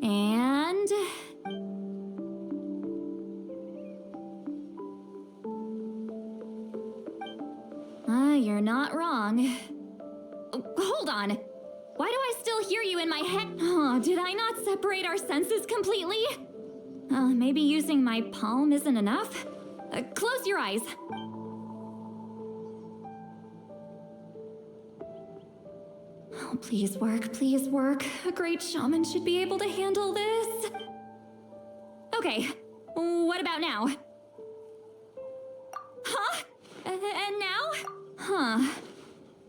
And... you're not wrong. Oh, hold on. Why do I still hear you in my head? Oh, did I not separate our senses completely? Maybe using my palm isn't enough? Close your eyes. Oh, please work, please work. A great shaman should be able to handle this. Okay, what about now? Huh? And now? Huh.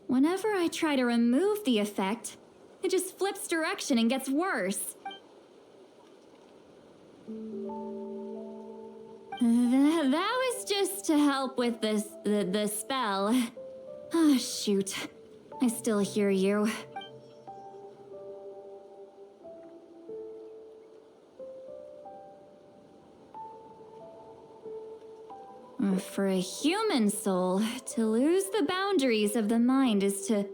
Whenever I try to remove the effect, it just flips direction and gets worse. That was just to help with the spell. Oh, shoot. I still hear you. For a human soul, to lose the boundaries of the mind is to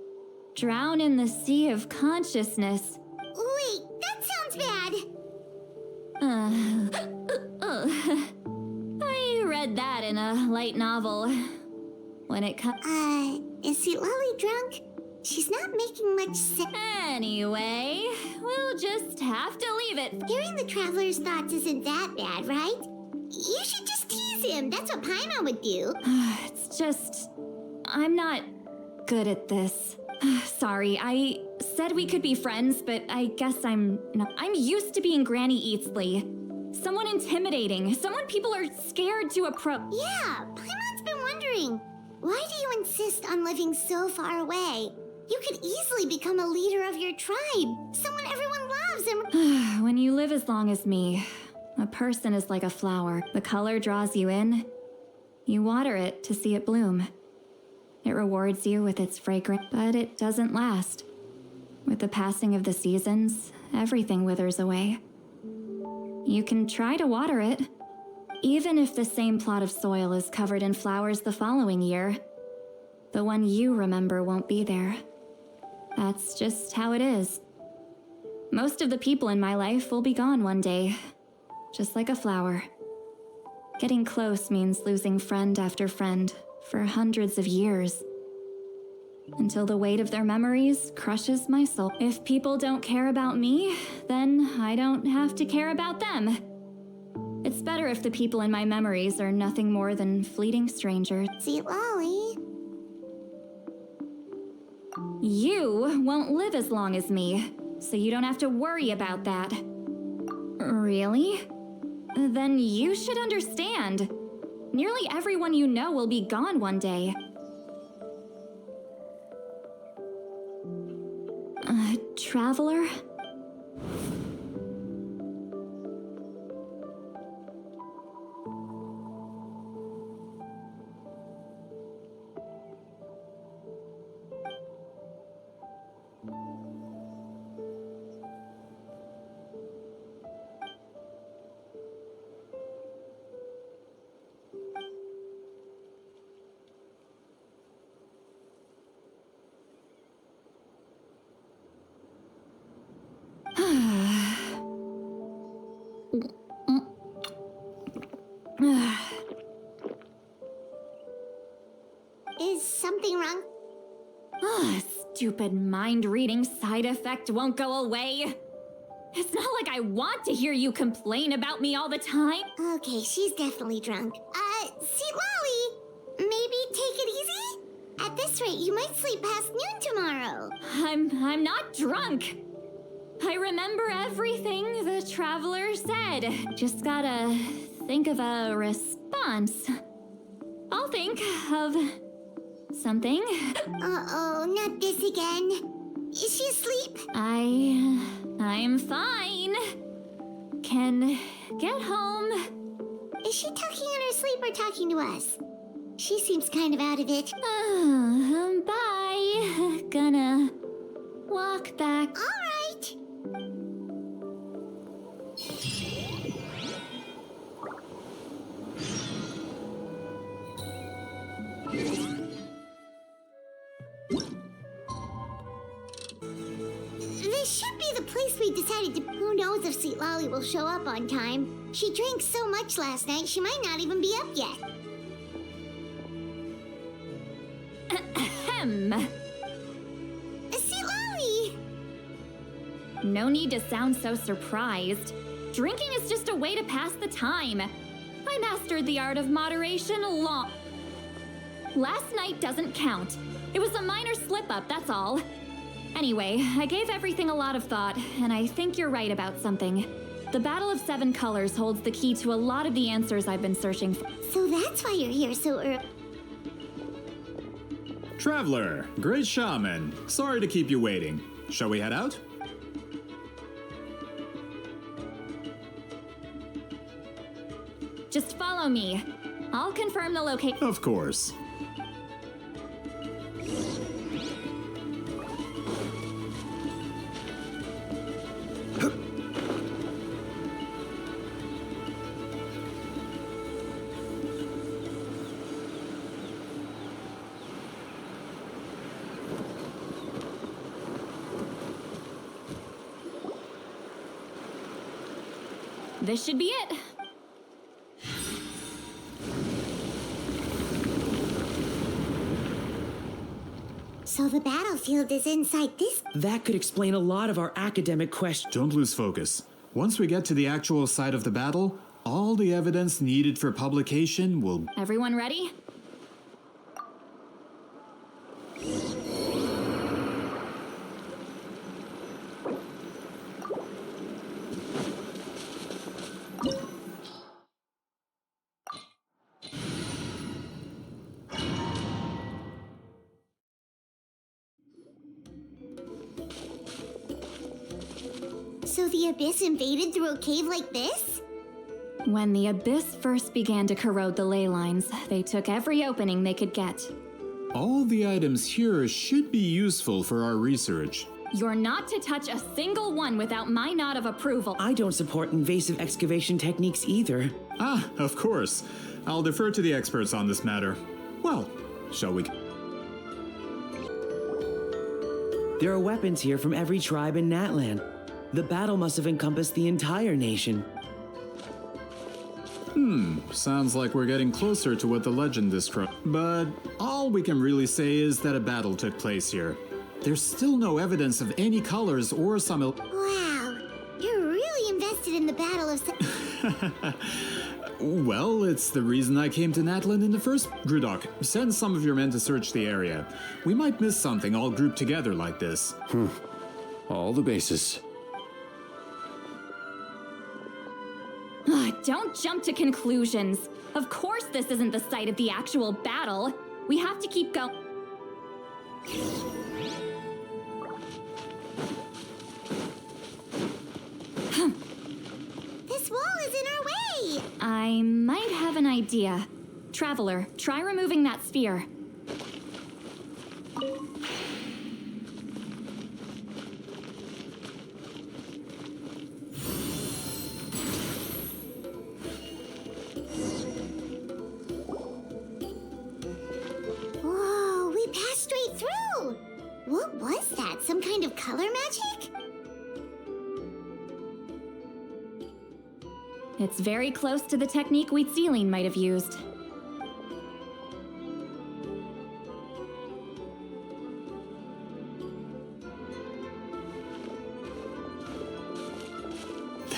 drown in the sea of consciousness. Wait, that sounds bad. I read that in a light novel. When it comes... Is Citlali drunk? She's not making much sense. Anyway, we'll just have to leave it. Hearing the traveler's thoughts isn't that bad, right? You should just tease him. That's what Paimon would do. It's just... I'm not good at this. Sorry, I said we could be friends, but I guess I'm not. I'm used to being Granny Eatsley. Someone intimidating. Someone people are scared to approach. Yeah, Paimon's been wondering. Why do you insist on living so far away? You could easily become a leader of your tribe. Someone everyone loves and... When you live as long as me, a person is like a flower. The color draws you in. You water it to see it bloom. It rewards you with its fragrance, but it doesn't last. With the passing of the seasons, everything withers away. You can try to water it, even if the same plot of soil is covered in flowers the following year. The one you remember won't be there. That's just how it is. Most of the people in my life will be gone one day, just like a flower. Getting close means losing friend after friend for hundreds of years, until the weight of their memories crushes my soul. If people don't care about me, then I don't have to care about them. It's better if the people in my memories are nothing more than fleeting strangers. Citlali. You won't live as long as me, so you don't have to worry about that. Really? Then you should understand. Nearly everyone you know will be gone one day. Traveler? Is something wrong? Stupid mind-reading side effect won't go away. It's not like I want to hear you complain about me all the time. Okay, she's definitely drunk. Citlali, maybe take it easy? At this rate, you might sleep past noon tomorrow. I'm not drunk. I remember everything the traveler said. Just gotta think of a response. I'll think of something. Uh-oh, not this again. Is she asleep? I'm fine. Can get home. Is she talking in her sleep or talking to us? She seems kind of out of it. Bye. Gonna walk back. All right. This should be the place we decided to... Who knows if Citlali will show up on time? She drank so much last night, she might not even be up yet. Ahem. Citlali! No need to sound so surprised. Drinking is just a way to pass the time. I mastered the art of moderation long... Last night doesn't count. It was a minor slip-up, that's all. Anyway, I gave everything a lot of thought, and I think you're right about something. The Battle of Seven Colors holds the key to a lot of the answers I've been searching for. So that's why you're here so early. Traveler, great shaman. Sorry to keep you waiting. Shall we head out? Just follow me. I'll confirm the location. Of course. This should be it. So the battlefield is inside this... That could explain a lot of our academic questions. Don't lose focus. Once we get to the actual site of the battle, all the evidence needed for publication will... Everyone ready? So the Abyss invaded through a cave like this? When the Abyss first began to corrode the ley lines, they took every opening they could get. All the items here should be useful for our research. You're not to touch a single one without my nod of approval. I don't support invasive excavation techniques either. Ah, of course. I'll defer to the experts on this matter. Well, shall we... There are weapons here from every tribe in Natlan. The battle must have encompassed the entire nation. Sounds like we're getting closer to what the legend describes. But all we can really say is that a battle took place here. There's still no evidence of any colors or some... Wow, you're really invested in the Battle of... Well, it's the reason I came to Natlan in the first... Grudok, send some of your men to search the area. We might miss something all grouped together like this. All the bases. Don't jump to conclusions. Of course this isn't the site of the actual battle. We have to keep going. This wall is in our way! I might have an idea. Traveler, try removing that sphere. Whoa, we passed straight through! What was that? Some kind of color magic? It's very close to the technique Citlali might have used.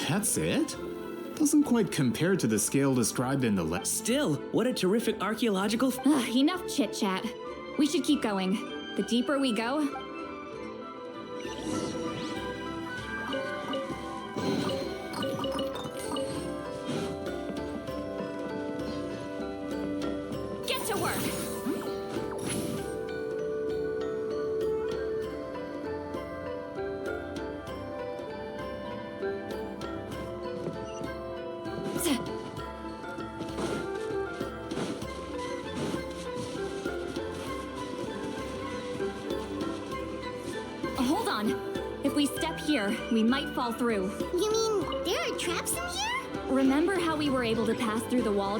That's it? Doesn't quite compare to the scale described in the list. Still, what a terrific archaeological. Enough chit-chat. We should keep going. The deeper we go, get to work! Hold on. If we step here, we might fall through. You mean there are traps in here? Remember how we were able to pass through the wall?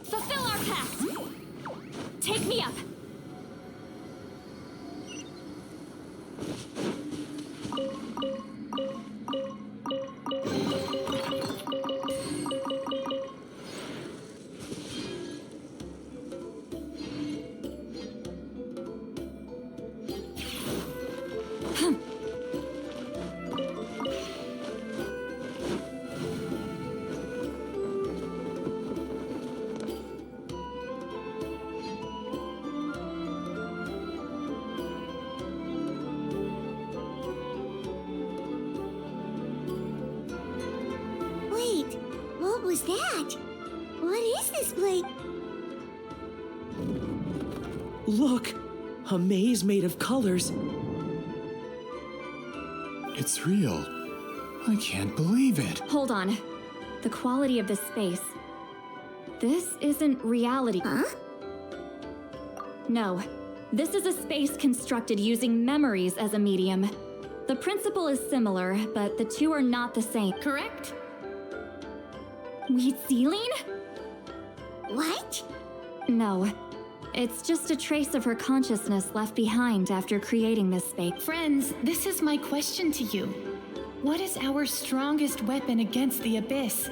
Fulfill our pact! Take me up! Wait, what was that? What is this place? Look! A maze made of colors. It's real. I can't believe it. Hold on. The quality of this space. This isn't reality. Huh? No. This is a space constructed using memories as a medium. The principle is similar, but the two are not the same. Correct? Citlali? What? No. It's just a trace of her consciousness left behind after creating this space. Friends, this is my question to you. What is our strongest weapon against the Abyss?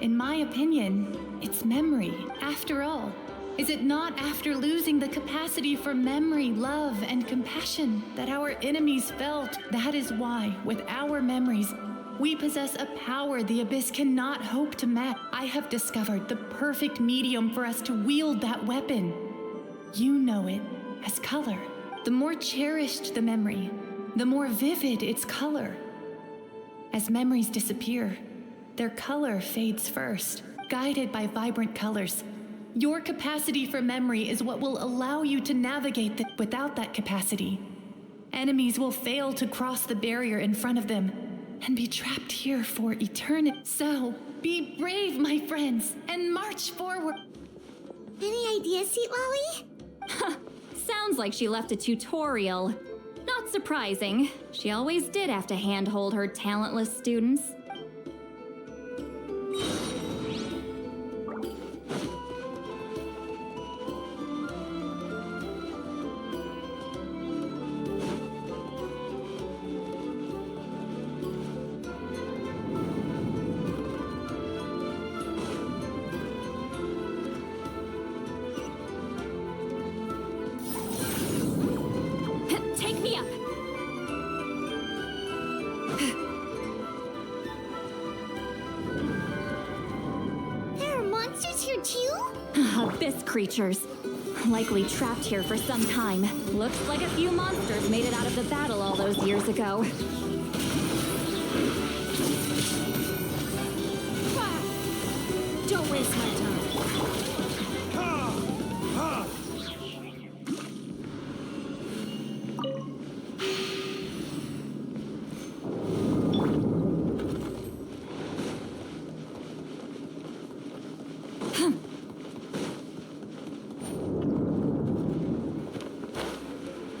In my opinion, it's memory. After all, is it not after losing the capacity for memory, love, and compassion that our enemies felt? That is why, with our memories, we possess a power the Abyss cannot hope to match. I have discovered the perfect medium for us to wield that weapon. You know it as color. The more cherished the memory, the more vivid its color. As memories disappear, their color fades first, guided by vibrant colors. Your capacity for memory is what will allow you to navigate without that capacity. Enemies will fail to cross the barrier in front of them and be trapped here for eternity. So, be brave, my friends, and march forward. Any ideas, Citlali? Sounds like she left a tutorial. Not surprising. She always did have to handhold her talentless students. Take me up! There are monsters here too? Abyss creatures. Likely trapped here for some time. Looks like a few monsters made it out of the battle all those years ago. Don't waste my time.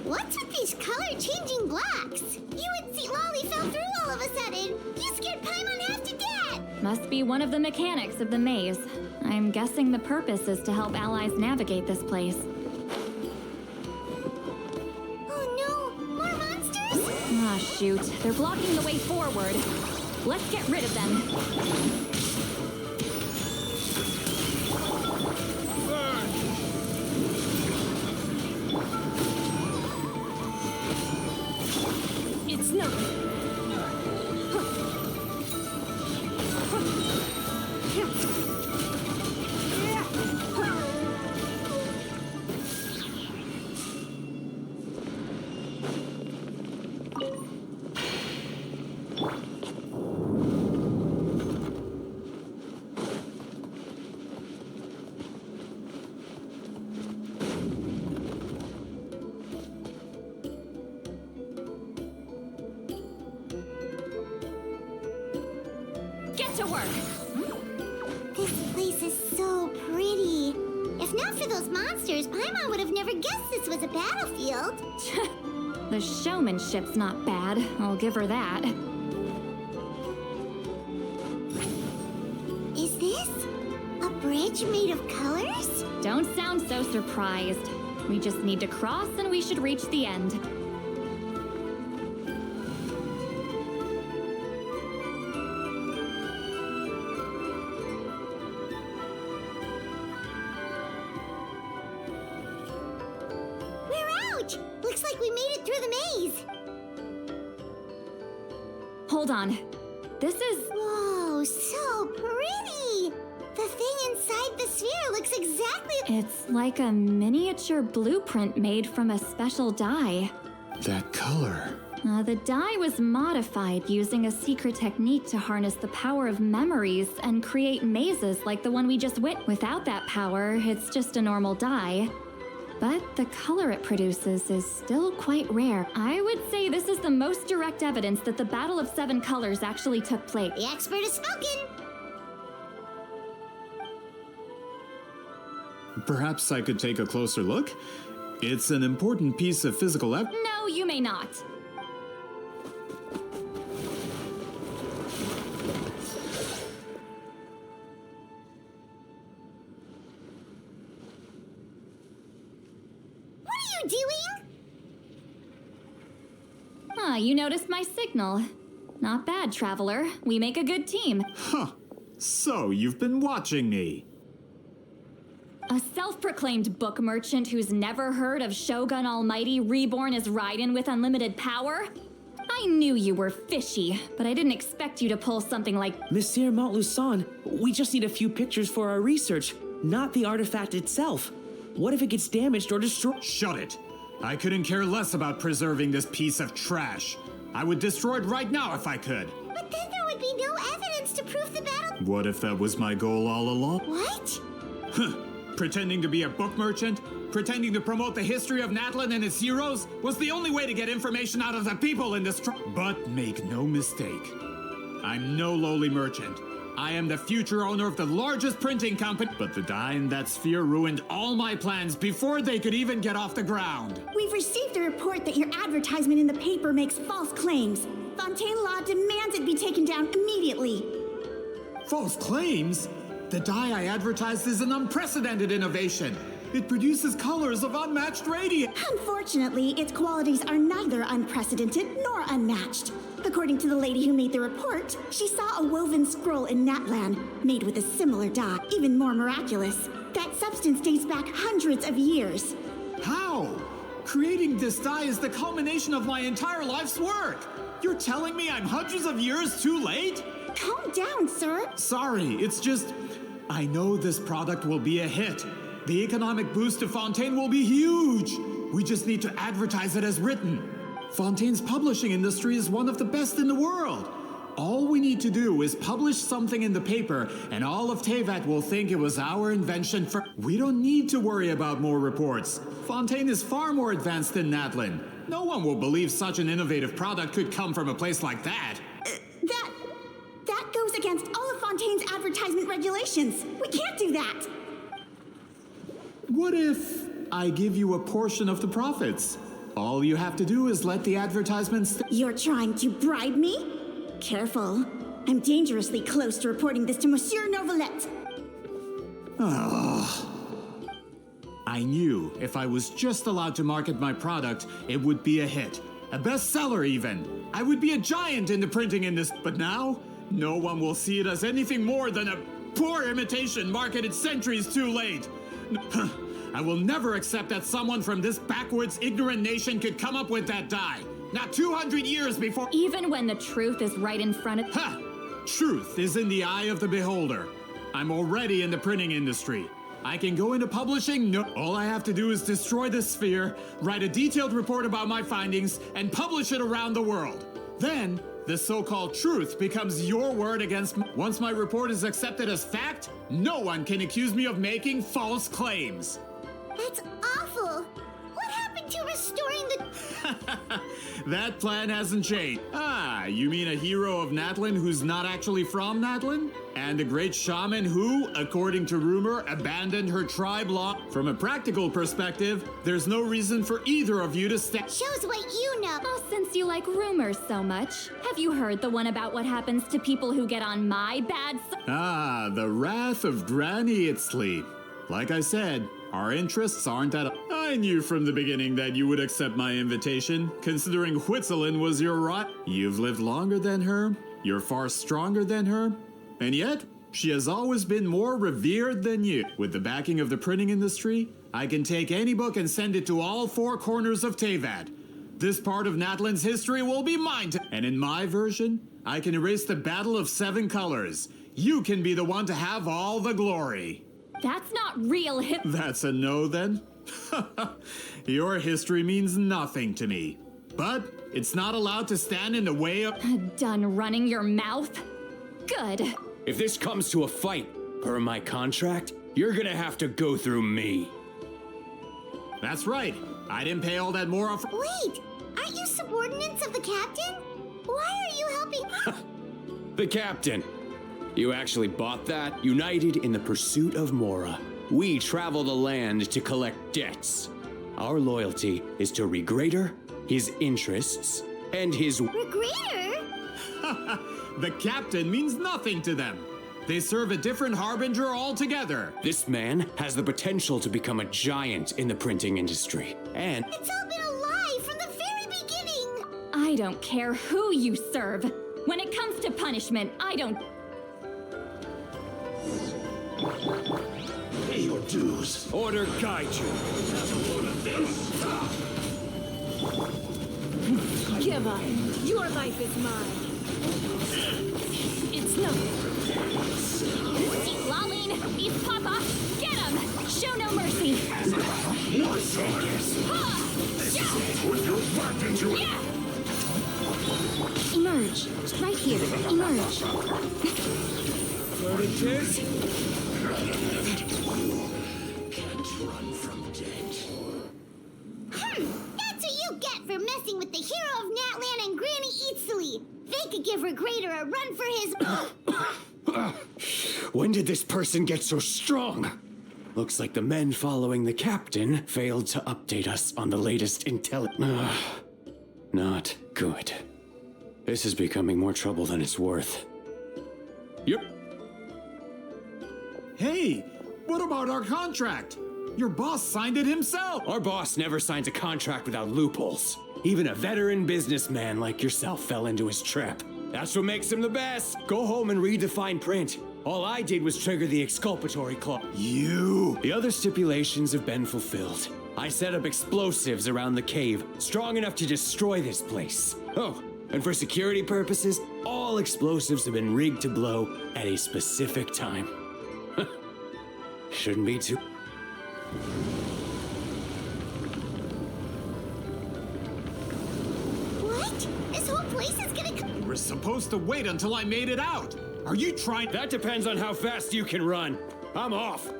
What's with these color-changing blocks? You and Citlali fell through all of a sudden. You scared Paimon half to death. Must be one of the mechanics of the maze. I'm guessing the purpose is to help allies navigate this place. Oh no! More monsters? Ah, shoot. They're blocking the way forward. Let's get rid of them. It's no... Get to work! This place is so pretty. If not for those monsters, Paimon would have never guessed this was a battlefield. The showmanship's not bad, I'll give her that. Is this a bridge made of colors? Don't sound so surprised. We just need to cross and we should reach the end. We're out! Looks like we made it through the maze. Hold on. This is... Whoa, so pretty! The thing inside the sphere looks exactly... It's like a miniature blueprint made from a special dye. That color. The dye was modified using a secret technique to harness the power of memories and create mazes like the one we just witnessed. Without that power, it's just a normal dye. But the color it produces is still quite rare. I would say this is the most direct evidence that the Battle of Seven Colors actually took place. The expert has spoken! Perhaps I could take a closer look? It's an important piece of physical evidence. No, you may not. What are you doing? Ah, you noticed my signal. Not bad, traveler. We make a good team. Huh. So, you've been watching me. A self-proclaimed book merchant who's never heard of Shogun Almighty reborn as Raiden with unlimited power? I knew you were fishy, but I didn't expect you to pull something like... Monsieur Montluçon, we just need a few pictures for our research, not the artifact itself. What if it gets damaged or destroyed? Shut it! I couldn't care less about preserving this piece of trash. I would destroy it right now if I could. But then there would be no evidence to prove the battle... What if that was my goal all along? What? Huh. Pretending to be a book merchant, pretending to promote the history of Natlan and its heroes, was the only way to get information out of the people in this But make no mistake, I'm no lowly merchant. I am the future owner of the largest printing company. But the dye in that sphere ruined all my plans before they could even get off the ground. We've received a report that your advertisement in the paper makes false claims. Fontaine Law demands it be taken down immediately. False claims? The dye I advertised is an unprecedented innovation. It produces colors of unmatched radiance. Unfortunately, its qualities are neither unprecedented nor unmatched. According to the lady who made the report, she saw a woven scroll in Natlan made with a similar dye. Even more miraculous, that substance dates back hundreds of years. How? Creating this dye is the culmination of my entire life's work. You're telling me I'm hundreds of years too late? Calm down, sir. Sorry, it's just... I know this product will be a hit. The economic boost to Fontaine will be huge. We just need to advertise it as written. Fontaine's publishing industry is one of the best in the world. All we need to do is publish something in the paper, and all of Tevat will think it was our invention for... We don't need to worry about more reports. Fontaine is far more advanced than Natlan. No one will believe such an innovative product could come from a place like that. That goes against all of Fontaine's advertisement regulations. We can't do that. What if I give you a portion of the profits? All you have to do is let the advertisements... You're trying to bribe me? Careful. I'm dangerously close to reporting this to Monsieur Novelette. I knew if I was just allowed to market my product, it would be a hit. A bestseller, even. I would be a giant in the printing industry. But now, no one will see it as anything more than a poor imitation marketed centuries too late. I will never accept that someone from this backwoods, ignorant nation could come up with that dye. Not 200 years before. Even when the truth is right in front of. Ha! Truth is in the eye of the beholder. I'm already in the printing industry. I can go into publishing. No, all I have to do is destroy the sphere, write a detailed report about my findings, and publish it around the world. Then, the so-called truth becomes your word against me. Once my report is accepted as fact, no one can accuse me of making false claims. That's awful. What happened to restoring the... That plan hasn't changed. Ah, you mean a hero of Natlan who's not actually from Natlan? And a great shaman who, according to rumor, abandoned her tribe long. From a practical perspective, there's no reason for either of you to stay. Shows what you know. Oh, since you like rumors so much, have you heard the one about what happens to people who get on my bad side? Ah, the wrath of Granny Citlali. Like I said, our interests aren't at all. I knew from the beginning that you would accept my invitation, considering Whitzelin was your right. You've lived longer than her, you're far stronger than her, and yet, she has always been more revered than you. With the backing of the printing industry, I can take any book and send it to all four corners of Teyvat. This part of Natlan's history will be mine, and in my version, I can erase the Battle of Seven Colors. You can be the one to have all the glory. That's not real That's a no, then? Your history means nothing to me. But it's not allowed to stand in the way of... Done running your mouth? Good. If this comes to a fight, per my contract, you're gonna have to go through me. That's right. I didn't pay all that more off... Wait! Aren't you subordinates of the captain? Why are you helping... The captain. You actually bought that? United in the pursuit of Mora. We travel the land to collect debts. Our loyalty is to Regrader, his interests, and his... Regrader? The captain means nothing to them. They serve a different harbinger altogether. This man has the potential to become a giant in the printing industry. And... It's all been a lie from the very beginning. I don't care who you serve. When it comes to punishment, I don't... Pay your dues. Order guide you. Give up. Your life is mine. It's not. Citlali, he's Papa. Get him. Show no mercy. More soldiers. Yeah. Emerge. Right here. Emerge. Where it is? Can't run from death. That's what you get for messing with the hero of Natlan and Granny Citlali. They could give Regrader a run for his... When did this person get so strong? Looks like the men following the captain failed to update us on the latest intelligence. Not good. This is becoming more trouble than it's worth. Yep. Hey, what about our contract? Your boss signed it himself. Our boss never signs a contract without loopholes. Even a veteran businessman like yourself fell into his trap. That's what makes him the best. Go home and read the fine print. All I did was trigger the exculpatory clause. You! The other stipulations have been fulfilled. I set up explosives around the cave, strong enough to destroy this place. Oh, and for security purposes, all explosives have been rigged to blow at a specific time. Shouldn't be too... What? This whole place is gonna... You were supposed to wait until I made it out. Are you trying... That depends on how fast you can run. I'm off.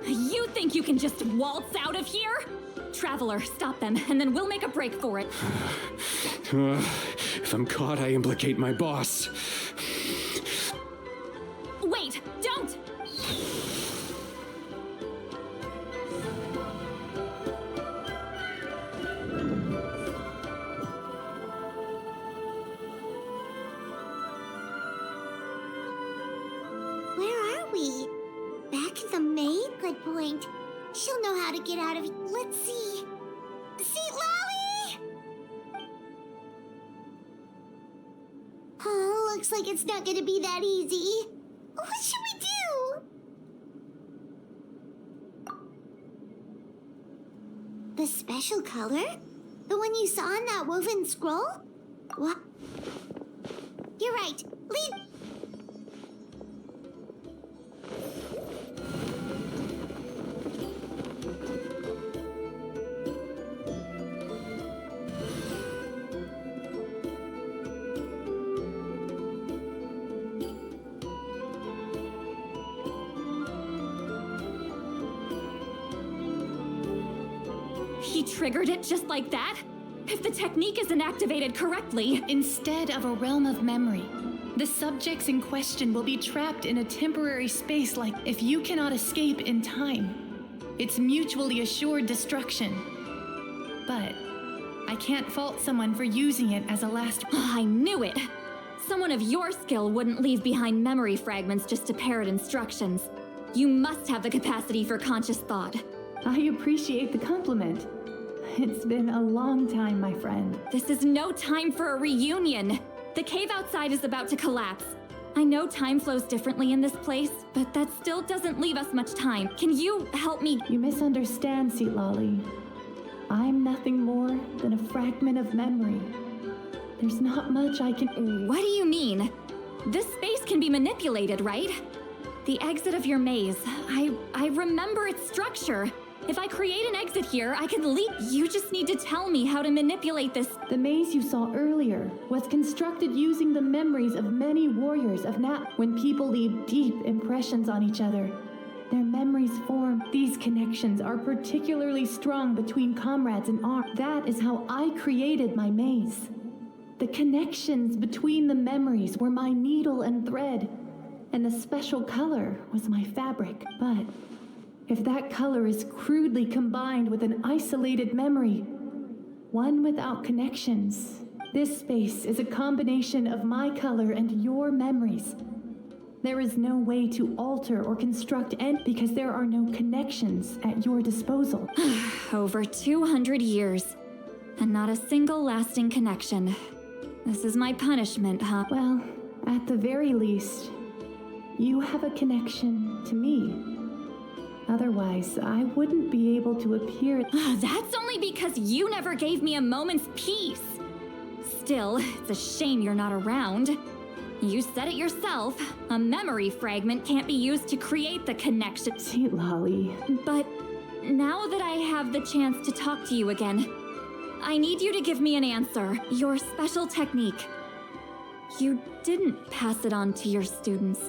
You think you can just waltz out of here? Traveler, stop them, and then we'll make a break for it. If I'm caught, I implicate my boss. Wait, don't! we? Back in the maid? Good point. She'll know how to get out of... Let's see. Citlali! Oh, looks like it's not gonna be that easy. What should we do? The special color? The one you saw in that woven scroll? What? You're right. Leave... He triggered it just like that? If the technique isn't activated correctly... Instead of a realm of memory, the subjects in question will be trapped in a temporary space like if you cannot escape in time. It's mutually assured destruction. But I can't fault someone for using it as a last... I knew it! Someone of your skill wouldn't leave behind memory fragments just to parrot instructions. You must have the capacity for conscious thought. I appreciate the compliment. It's been a long time, my friend. This is no time for a reunion. The cave outside is about to collapse. I know time flows differently in this place, but that still doesn't leave us much time. Can you help me? You misunderstand, Citlali. I'm nothing more than a fragment of memory. There's not much I can... What do you mean? This space can be manipulated, right? The exit of your maze. I remember its structure. If I create an exit here, I can leap. You just need to tell me how to manipulate this. The maze you saw earlier was constructed using the memories of many warriors of Nat. When people leave deep impressions on each other, their memories form. These connections are particularly strong between comrades in arms. That is how I created my maze. The connections between the memories were my needle and thread, and the special color was my fabric. But if that color is crudely combined with an isolated memory, one without connections, this space is a combination of my color and your memories. There is no way to alter or construct any because there are no connections at your disposal. Over 200 years, and not a single lasting connection. This is my punishment, huh? Well, at the very least, you have a connection to me. Otherwise, I wouldn't be able to appear... That's only because you never gave me a moment's peace. Still, it's a shame you're not around. You said it yourself. A memory fragment can't be used to create the connection. Citlali. But now that I have the chance to talk to you again, I need you to give me an answer. Your special technique. You didn't pass it on to your students.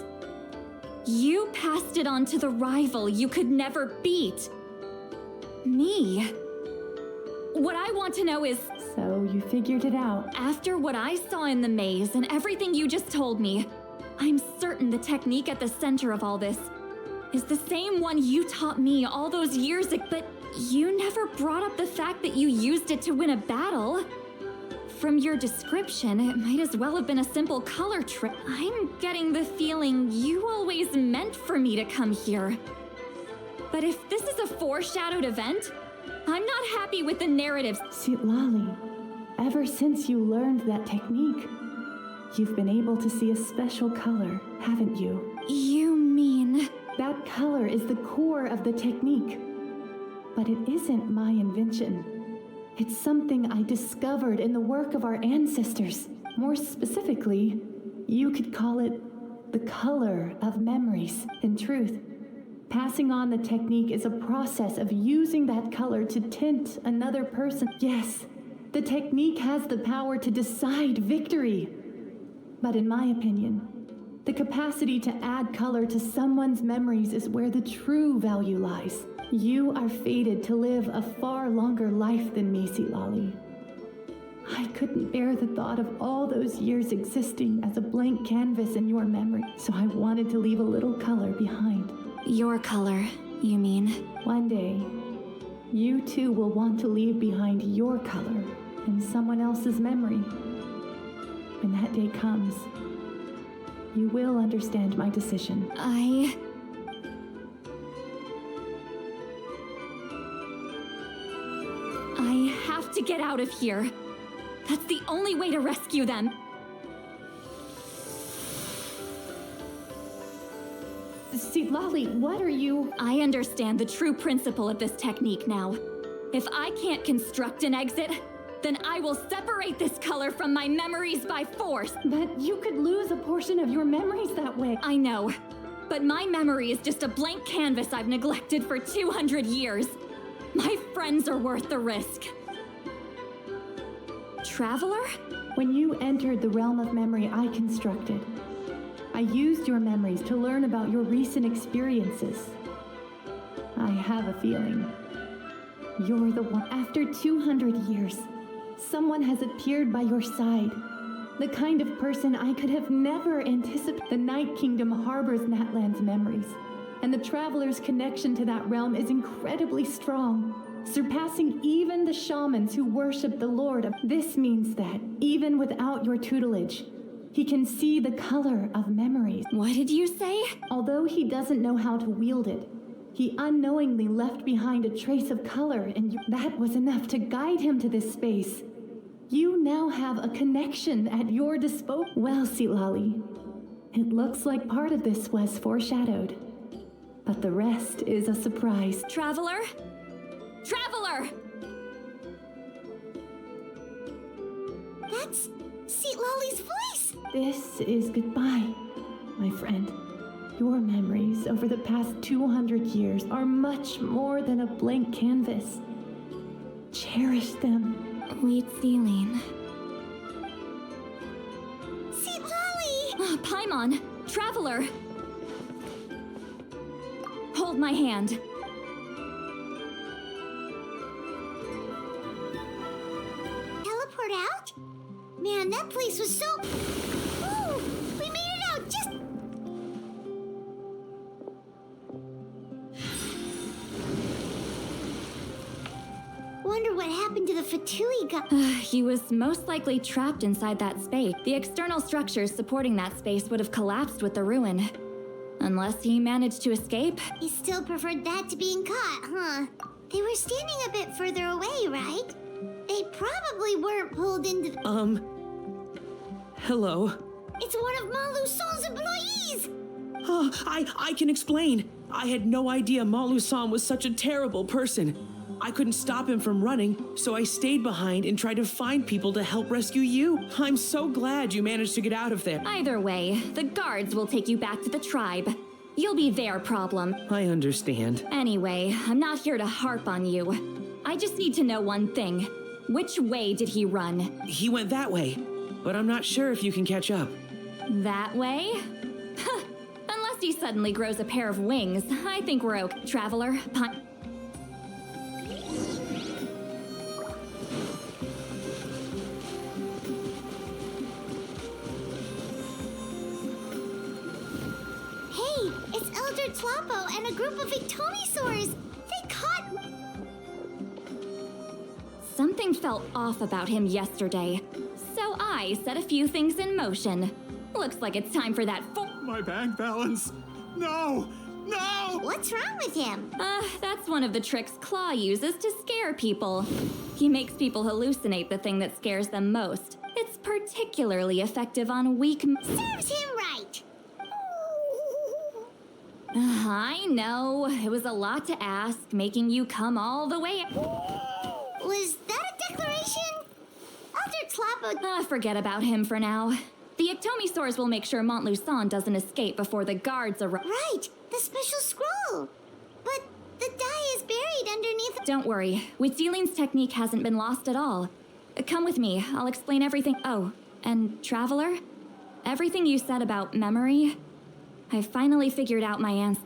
You passed it on to the rival you could never beat. Me. What I want to know is... So you figured it out. After what I saw in the maze and everything you just told me, I'm certain the technique at the center of all this is the same one you taught me all those years ago. But you never brought up the fact that you used it to win a battle. From your description, it might as well have been a simple color trick. I'm getting the feeling you always meant for me to come here. But if this is a foreshadowed event, I'm not happy with the narratives. Citlali, ever since you learned that technique, you've been able to see a special color, haven't you? You mean... That color is the core of the technique. But it isn't my invention. It's something I discovered in the work of our ancestors. More specifically, you could call it the color of memories. In truth, passing on the technique is a process of using that color to tint another person. Yes, the technique has the power to decide victory. But in my opinion, the capacity to add color to someone's memories is where the true value lies. You are fated to live a far longer life than me, Citlali. I couldn't bear the thought of all those years existing as a blank canvas in your memory, so I wanted to leave a little color behind. Your color, you mean? One day, you too will want to leave behind your color in someone else's memory. When that day comes, you will understand my decision. have to get out of here. That's the only way to rescue them. Citlali, what are you? I understand the true principle of this technique now. If I can't construct an exit, then I will separate this color from my memories by force. But you could lose a portion of your memories that way. I know, but my memory is just a blank canvas I've neglected for 200 years. My friends are worth the risk. Traveler? When you entered the realm of memory I constructed, I used your memories to learn about your recent experiences. I have a feeling you're the one. After 200 years, someone has appeared by your side. The kind of person I could have never anticipated. The Night Kingdom harbors Natlan's memories, and the Traveler's connection to that realm is incredibly strong, surpassing even the shamans who worship the Lord. This means that, even without your tutelage, he can see the color of memories. What did you say? Although he doesn't know how to wield it, he unknowingly left behind a trace of color, and that was enough to guide him to this space. You now have a connection at your disposal. Well, Citlali, it looks like part of this was foreshadowed, but the rest is a surprise. Traveler? Traveler! That's Citlali's voice! This is goodbye, my friend. Your memories over the past 200 years are much more than a blank canvas. Cherish them. Citlali. Citlali! Paimon! Traveler! Hold my hand. Teleport out? Man, that place was so... Ooh! We made it out just... Wonder what happened to the Fatui guy. He was most likely trapped inside that space. The external structures supporting that space would have collapsed with the ruin. Unless he managed to escape. He still preferred that to being caught, huh? They were standing a bit further away, right? They probably weren't pulled into the... Hello? It's one of Maluson's employees! Oh, I can explain. I had no idea Malusan was such a terrible person. I couldn't stop him from running, so I stayed behind and tried to find people to help rescue you. I'm so glad you managed to get out of there. Either way, the guards will take you back to the tribe. You'll be their problem. I understand. Anyway, I'm not here to harp on you. I just need to know one thing. Which way did he run? He went that way, but I'm not sure if you can catch up. That way? Unless he suddenly grows a pair of wings, I think we're okay. Traveler, Hey, it's Elder Tlapo and a group of Ictomisaurs! They caught... Something felt off about him yesterday, so I set a few things in motion. Looks like it's time for that My bank balance! No! No! What's wrong with him? That's one of the tricks Claw uses to scare people. He makes people hallucinate the thing that scares them most. It's particularly effective on weak... Serves him right! I know, it was a lot to ask, making you come all the way... Was that a declaration? Elder Tlapo... forget about him for now. The Ictomisaurs will make sure Montluçon doesn't escape before the guards arrive. Right, the special scroll. But the die is buried underneath... Don't worry, Huitzilin's technique hasn't been lost at all. Come with me, I'll explain everything. Oh, and Traveler? Everything you said about memory, I finally figured out my answer.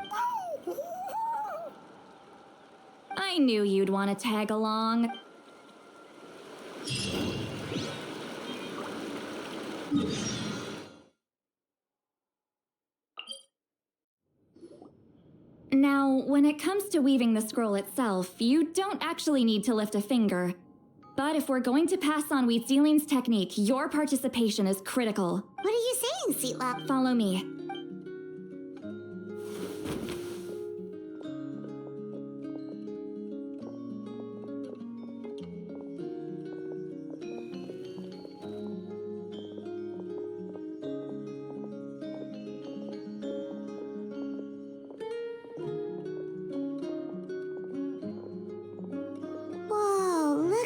I knew you'd want to tag along. Now, when it comes to weaving the scroll itself, you don't actually need to lift a finger. But if we're going to pass on Huitzilin's technique, your participation is critical. What are you saying, Citlali? Follow me.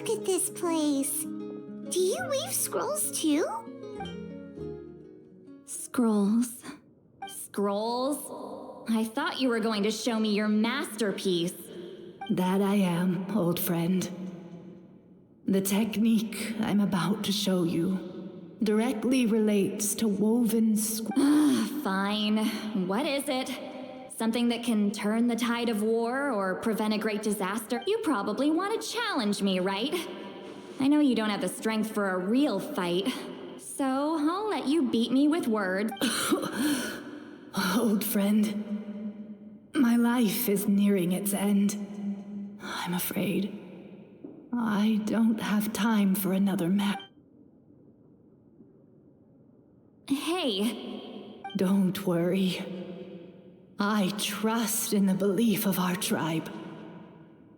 look at this place. Do you weave scrolls too? Scrolls. Scrolls? I thought you were going to show me your masterpiece. That I am, old friend. The technique I'm about to show you directly relates to woven Fine. What is it? Something that can turn the tide of war or prevent a great disaster? You probably want to challenge me, right? I know you don't have the strength for a real fight, so I'll let you beat me with words. Old friend, my life is nearing its end. I'm afraid I don't have time for another match. Hey. Don't worry. I trust in the belief of our tribe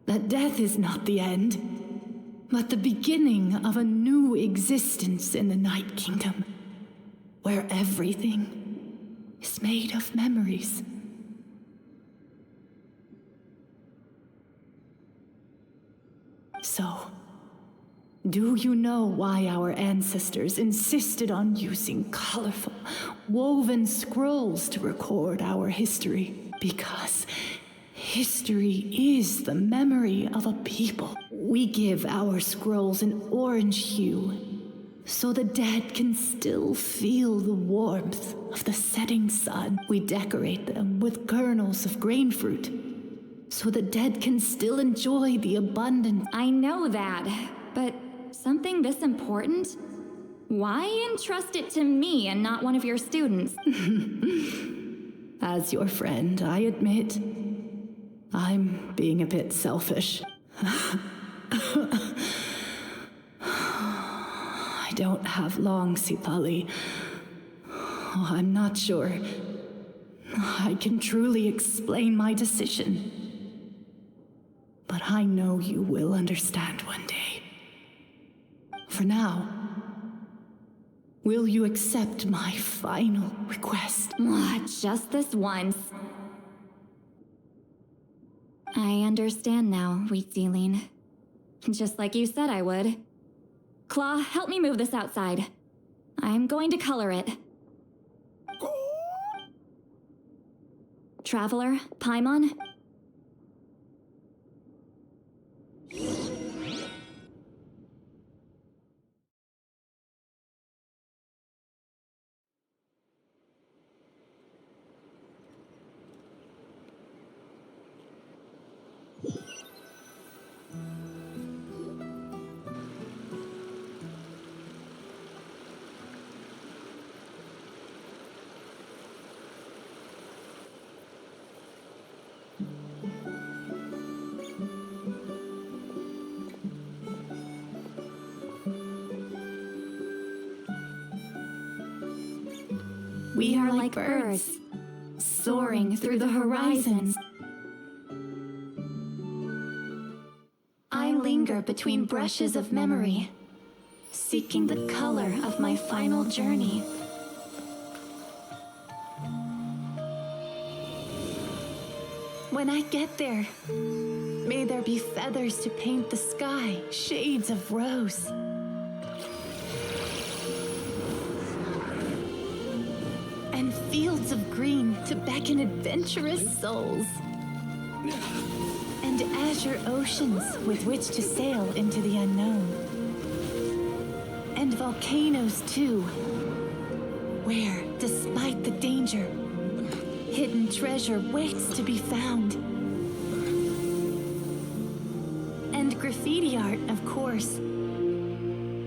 that death is not the end, but the beginning of a new existence in the Night Kingdom, where everything is made of memories. So, do you know why our ancestors insisted on using colorful, woven scrolls to record our history? Because history is the memory of a people. We give our scrolls an orange hue, so the dead can still feel the warmth of the setting sun. We decorate them with kernels of grain fruit, so the dead can still enjoy the abundance. I know that, but something this important? Why entrust it to me and not one of your students? As your friend, I admit, I'm being a bit selfish. I don't have long, Citlali. I'm not sure I can truly explain my decision. But I know you will understand one day. For now, will you accept my final request? Just this once. I understand now, Wheatsealing. Just like you said I would. Claw, help me move this outside. I'm going to color it. Traveler, Paimon? We are like birds, soaring through the horizons. I linger between brushes of memory, seeking the color of my final journey. When I get there, may there be feathers to paint the sky, shades of rose. And fields of green to beckon adventurous souls. And azure oceans with which to sail into the unknown. And volcanoes too, where, despite the danger, hidden treasure waits to be found. And graffiti art, of course.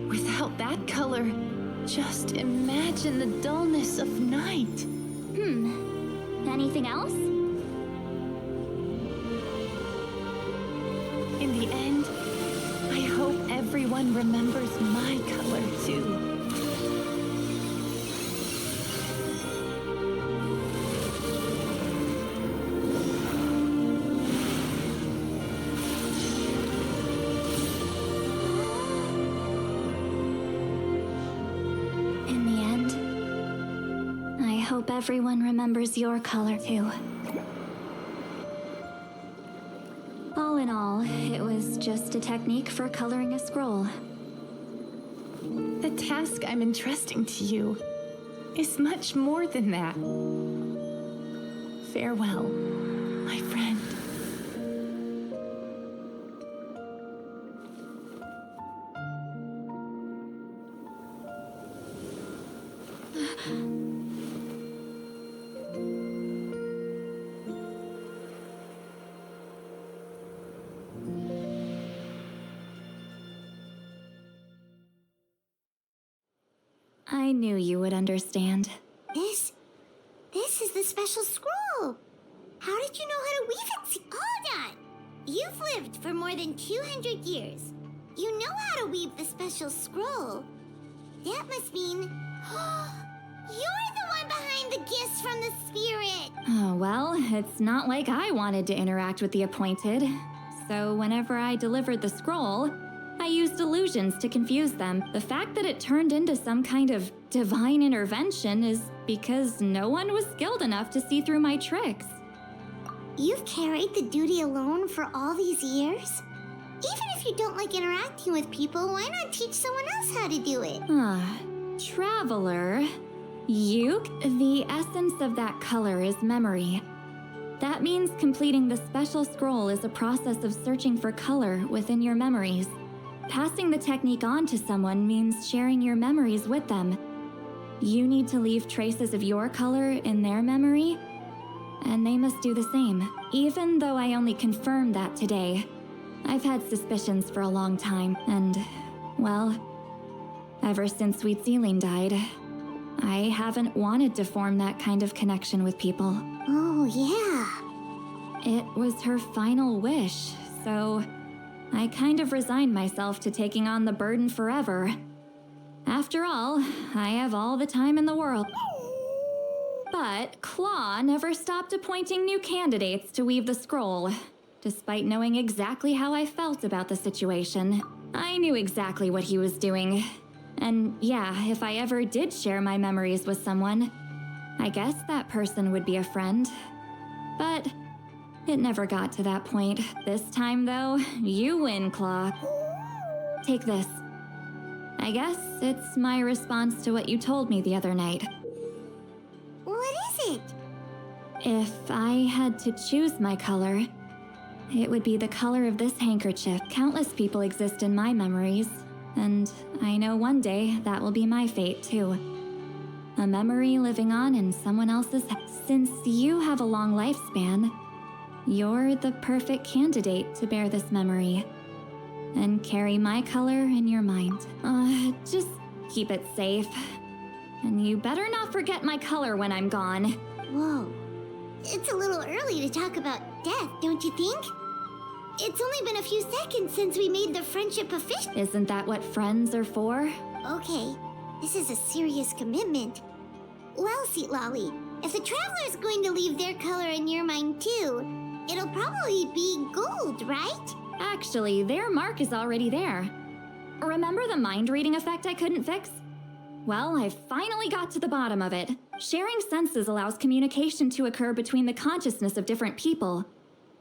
Without that color, just imagine the dullness of night. Anything else? In the end, I hope everyone remembers my color too. Hope everyone remembers your color too. All in all, all, it was just a technique for coloring a scroll. The task I'm entrusting to you is much more than that. Farewell, my friend. I knew you would understand. This is the special scroll. How did you know how to weave it? Hold on. You've lived for more than 200 years. You know how to weave the special scroll. That must mean you're the one behind the gifts from the spirit. Oh, well, it's not like I wanted to interact with the appointed. So whenever I delivered the scroll, I used illusions to confuse them. The fact that it turned into some kind of divine intervention is because no one was skilled enough to see through my tricks. You've carried the duty alone for all these years? Even if you don't like interacting with people, why not teach someone else how to do it? Traveler. The essence of that color is memory. That means completing the special scroll is a process of searching for color within your memories. Passing the technique on to someone means sharing your memories with them. You need to leave traces of your color in their memory, and they must do the same. Even though I only confirmed that today, I've had suspicions for a long time, and, well, ever since Sweet Citlali died, I haven't wanted to form that kind of connection with people. Oh, yeah. It was her final wish, so I kind of resigned myself to taking on the burden forever. After all, I have all the time in the world. But Claw never stopped appointing new candidates to weave the scroll, despite knowing exactly how I felt about the situation. I knew exactly what he was doing. And yeah, if I ever did share my memories with someone, I guess that person would be a friend. But it never got to that point. This time, though, you win, Claw. Take this. I guess it's my response to what you told me the other night. What is it? If I had to choose my color, it would be the color of this handkerchief. Countless people exist in my memories, and I know one day that will be my fate, too. A memory living on in someone else's head. Since you have a long lifespan, you're the perfect candidate to bear this memory and carry my color in your mind. Just keep it safe. And you better not forget my color when I'm gone. Whoa. It's a little early to talk about death, don't you think? It's only been a few seconds since we made the friendship official. Isn't that what friends are for? Okay, this is a serious commitment. Well, Citlali, if the Traveler's going to leave their color in your mind too, it'll probably be gold, right? Actually, their mark is already there. Remember the mind reading effect I couldn't fix? Well, I finally got to the bottom of it. Sharing senses allows communication to occur between the consciousness of different people.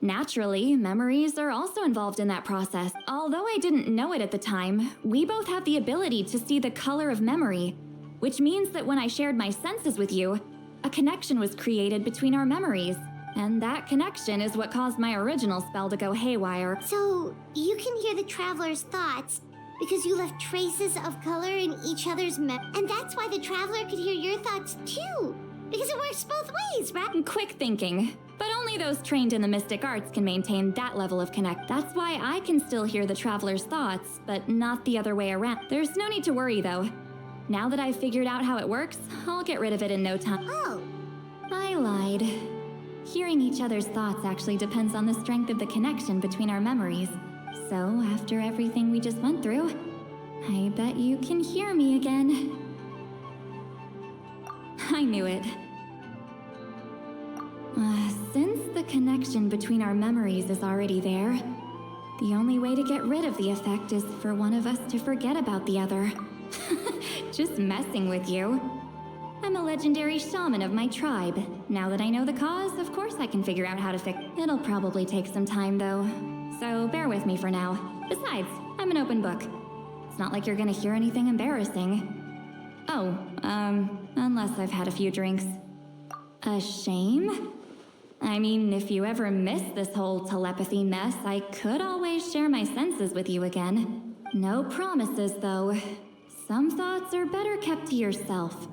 Naturally, memories are also involved in that process. Although I didn't know it at the time, we both have the ability to see the color of memory, which means that when I shared my senses with you, a connection was created between our memories. And that connection is what caused my original spell to go haywire. So, you can hear the Traveler's thoughts because you left traces of color in each other's and that's why the Traveler could hear your thoughts too. Because it works both ways, right? Quick thinking. But only those trained in the mystic arts can maintain that level of connect. That's why I can still hear the Traveler's thoughts, but not the other way around. There's no need to worry, though. Now that I've figured out how it works, I'll get rid of it in no time. Oh. I lied. Hearing each other's thoughts actually depends on the strength of the connection between our memories. So, after everything we just went through, I bet you can hear me again. I knew it. Since the connection between our memories is already there, the only way to get rid of the effect is for one of us to forget about the other. Just messing with you. I'm a legendary shaman of my tribe. Now that I know the cause, of course I can figure out how to fix it. It'll probably take some time, though. so bear with me for now. Besides, I'm an open book. It's not like you're gonna hear anything embarrassing. Oh, unless I've had a few drinks. A shame? I mean, if you ever miss this whole telepathy mess, I could always share my senses with you again. No promises, though. Some thoughts are better kept to yourself.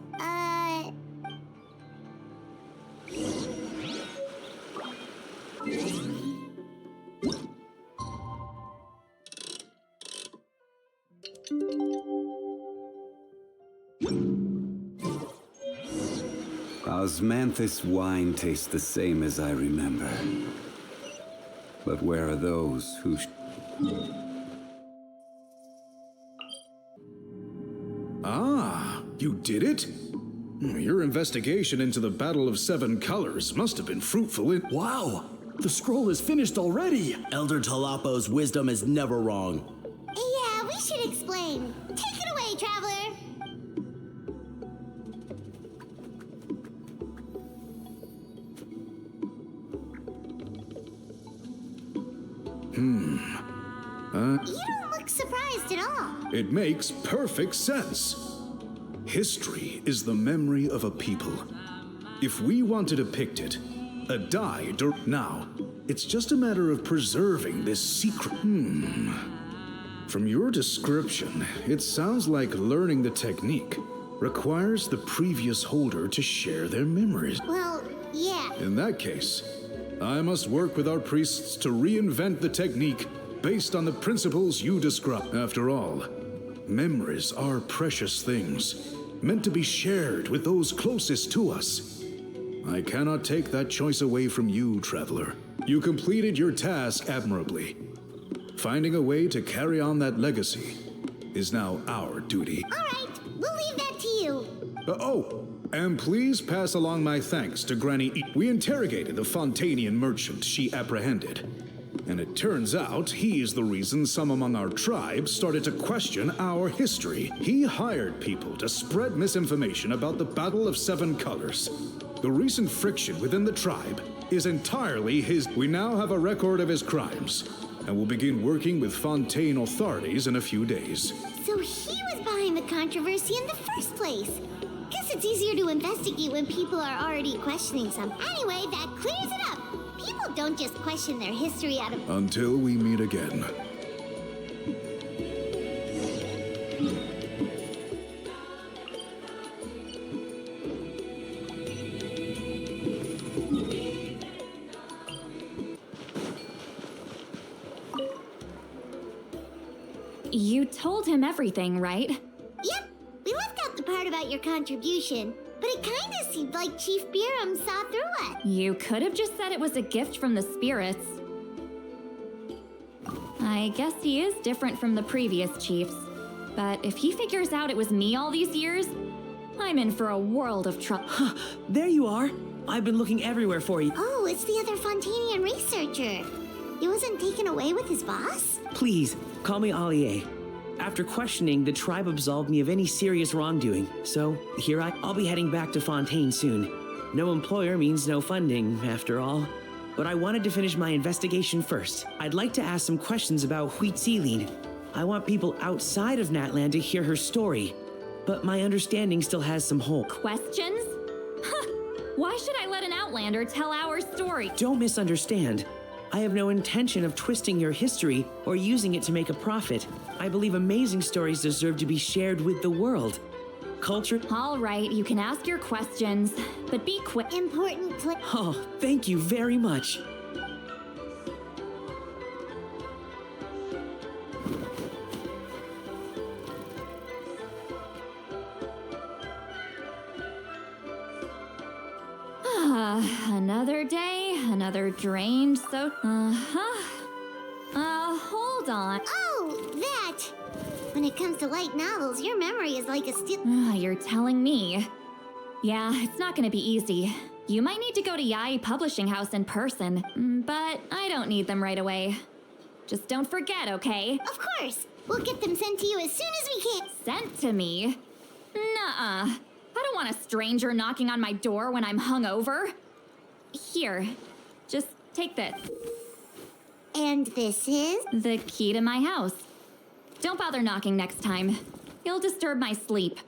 Osmanthus wine tastes the same as I remember. But where are those who... Ah, you did it? Your investigation into the Battle of Seven Colors must have been fruitful in... Wow! The scroll is finished already! Elder Talapo's wisdom is never wrong. Yeah, we should explain. Take it away, Traveler! You don't look surprised at all. It makes perfect sense. History is the memory of a people. If we want to depict it, now, it's just a matter of preserving this secret. From your description, it sounds like learning the technique requires the previous holder to share their memories. Well, yeah. In that case, I must work with our priests to reinvent the technique based on the principles you describe. After all, memories are precious things, meant to be shared with those closest to us. I cannot take that choice away from you, Traveler. You completed your task admirably. Finding a way to carry on that legacy is now our duty. All right, we'll leave that to you. And please pass along my thanks to Granny We interrogated the Fontanian merchant she apprehended. And it turns out he's the reason some among our tribe started to question our history. He hired people to spread misinformation about the Battle of Seven Colors. The recent friction within the tribe is entirely his. We now have a record of his crimes, and will begin working with Fontaine authorities in a few days. So he was behind the controversy in the first place. Guess it's easier to investigate when people are already questioning something. Anyway, that clears it up. People don't just question their history out of... Until we meet again. You told him everything, right? Yep, we left out the part about your contribution, but it kinda seemed like Chief Biram saw through it. You could have just said it was a gift from the spirits. I guess he is different from the previous chiefs. But if he figures out it was me all these years, I'm in for a world of trouble. There you are. I've been looking everywhere for you. Oh, it's the other Fontanian researcher. He wasn't taken away with his boss? Please, call me Allier. After questioning, the tribe absolved me of any serious wrongdoing. So, I'll be heading back to Fontaine soon. No employer means no funding, after all. But I wanted to finish my investigation first. I'd like to ask some questions about Citlali. I want people outside of Natlan to hear her story. But my understanding still has some holes. Questions? Why should I let an Outlander tell our story? Don't misunderstand. I have no intention of twisting your history or using it to make a profit. I believe amazing stories deserve to be shared with the world. Culture... All right, you can ask your questions, but be quick. Important Oh, thank you very much. Another day, another drained so... hold on. Oh, that! When it comes to light novels, your memory is like a steel... You're telling me. Yeah, it's not gonna be easy. You might need to go to Yai Publishing House in person, but I don't need them right away. Just don't forget, okay? Of course! We'll get them sent to you as soon as we can. Sent to me? Nuh-uh. I don't want a stranger knocking on my door when I'm hungover. Here, just take this. And this is? The key to my house. Don't bother knocking next time. You'll disturb my sleep.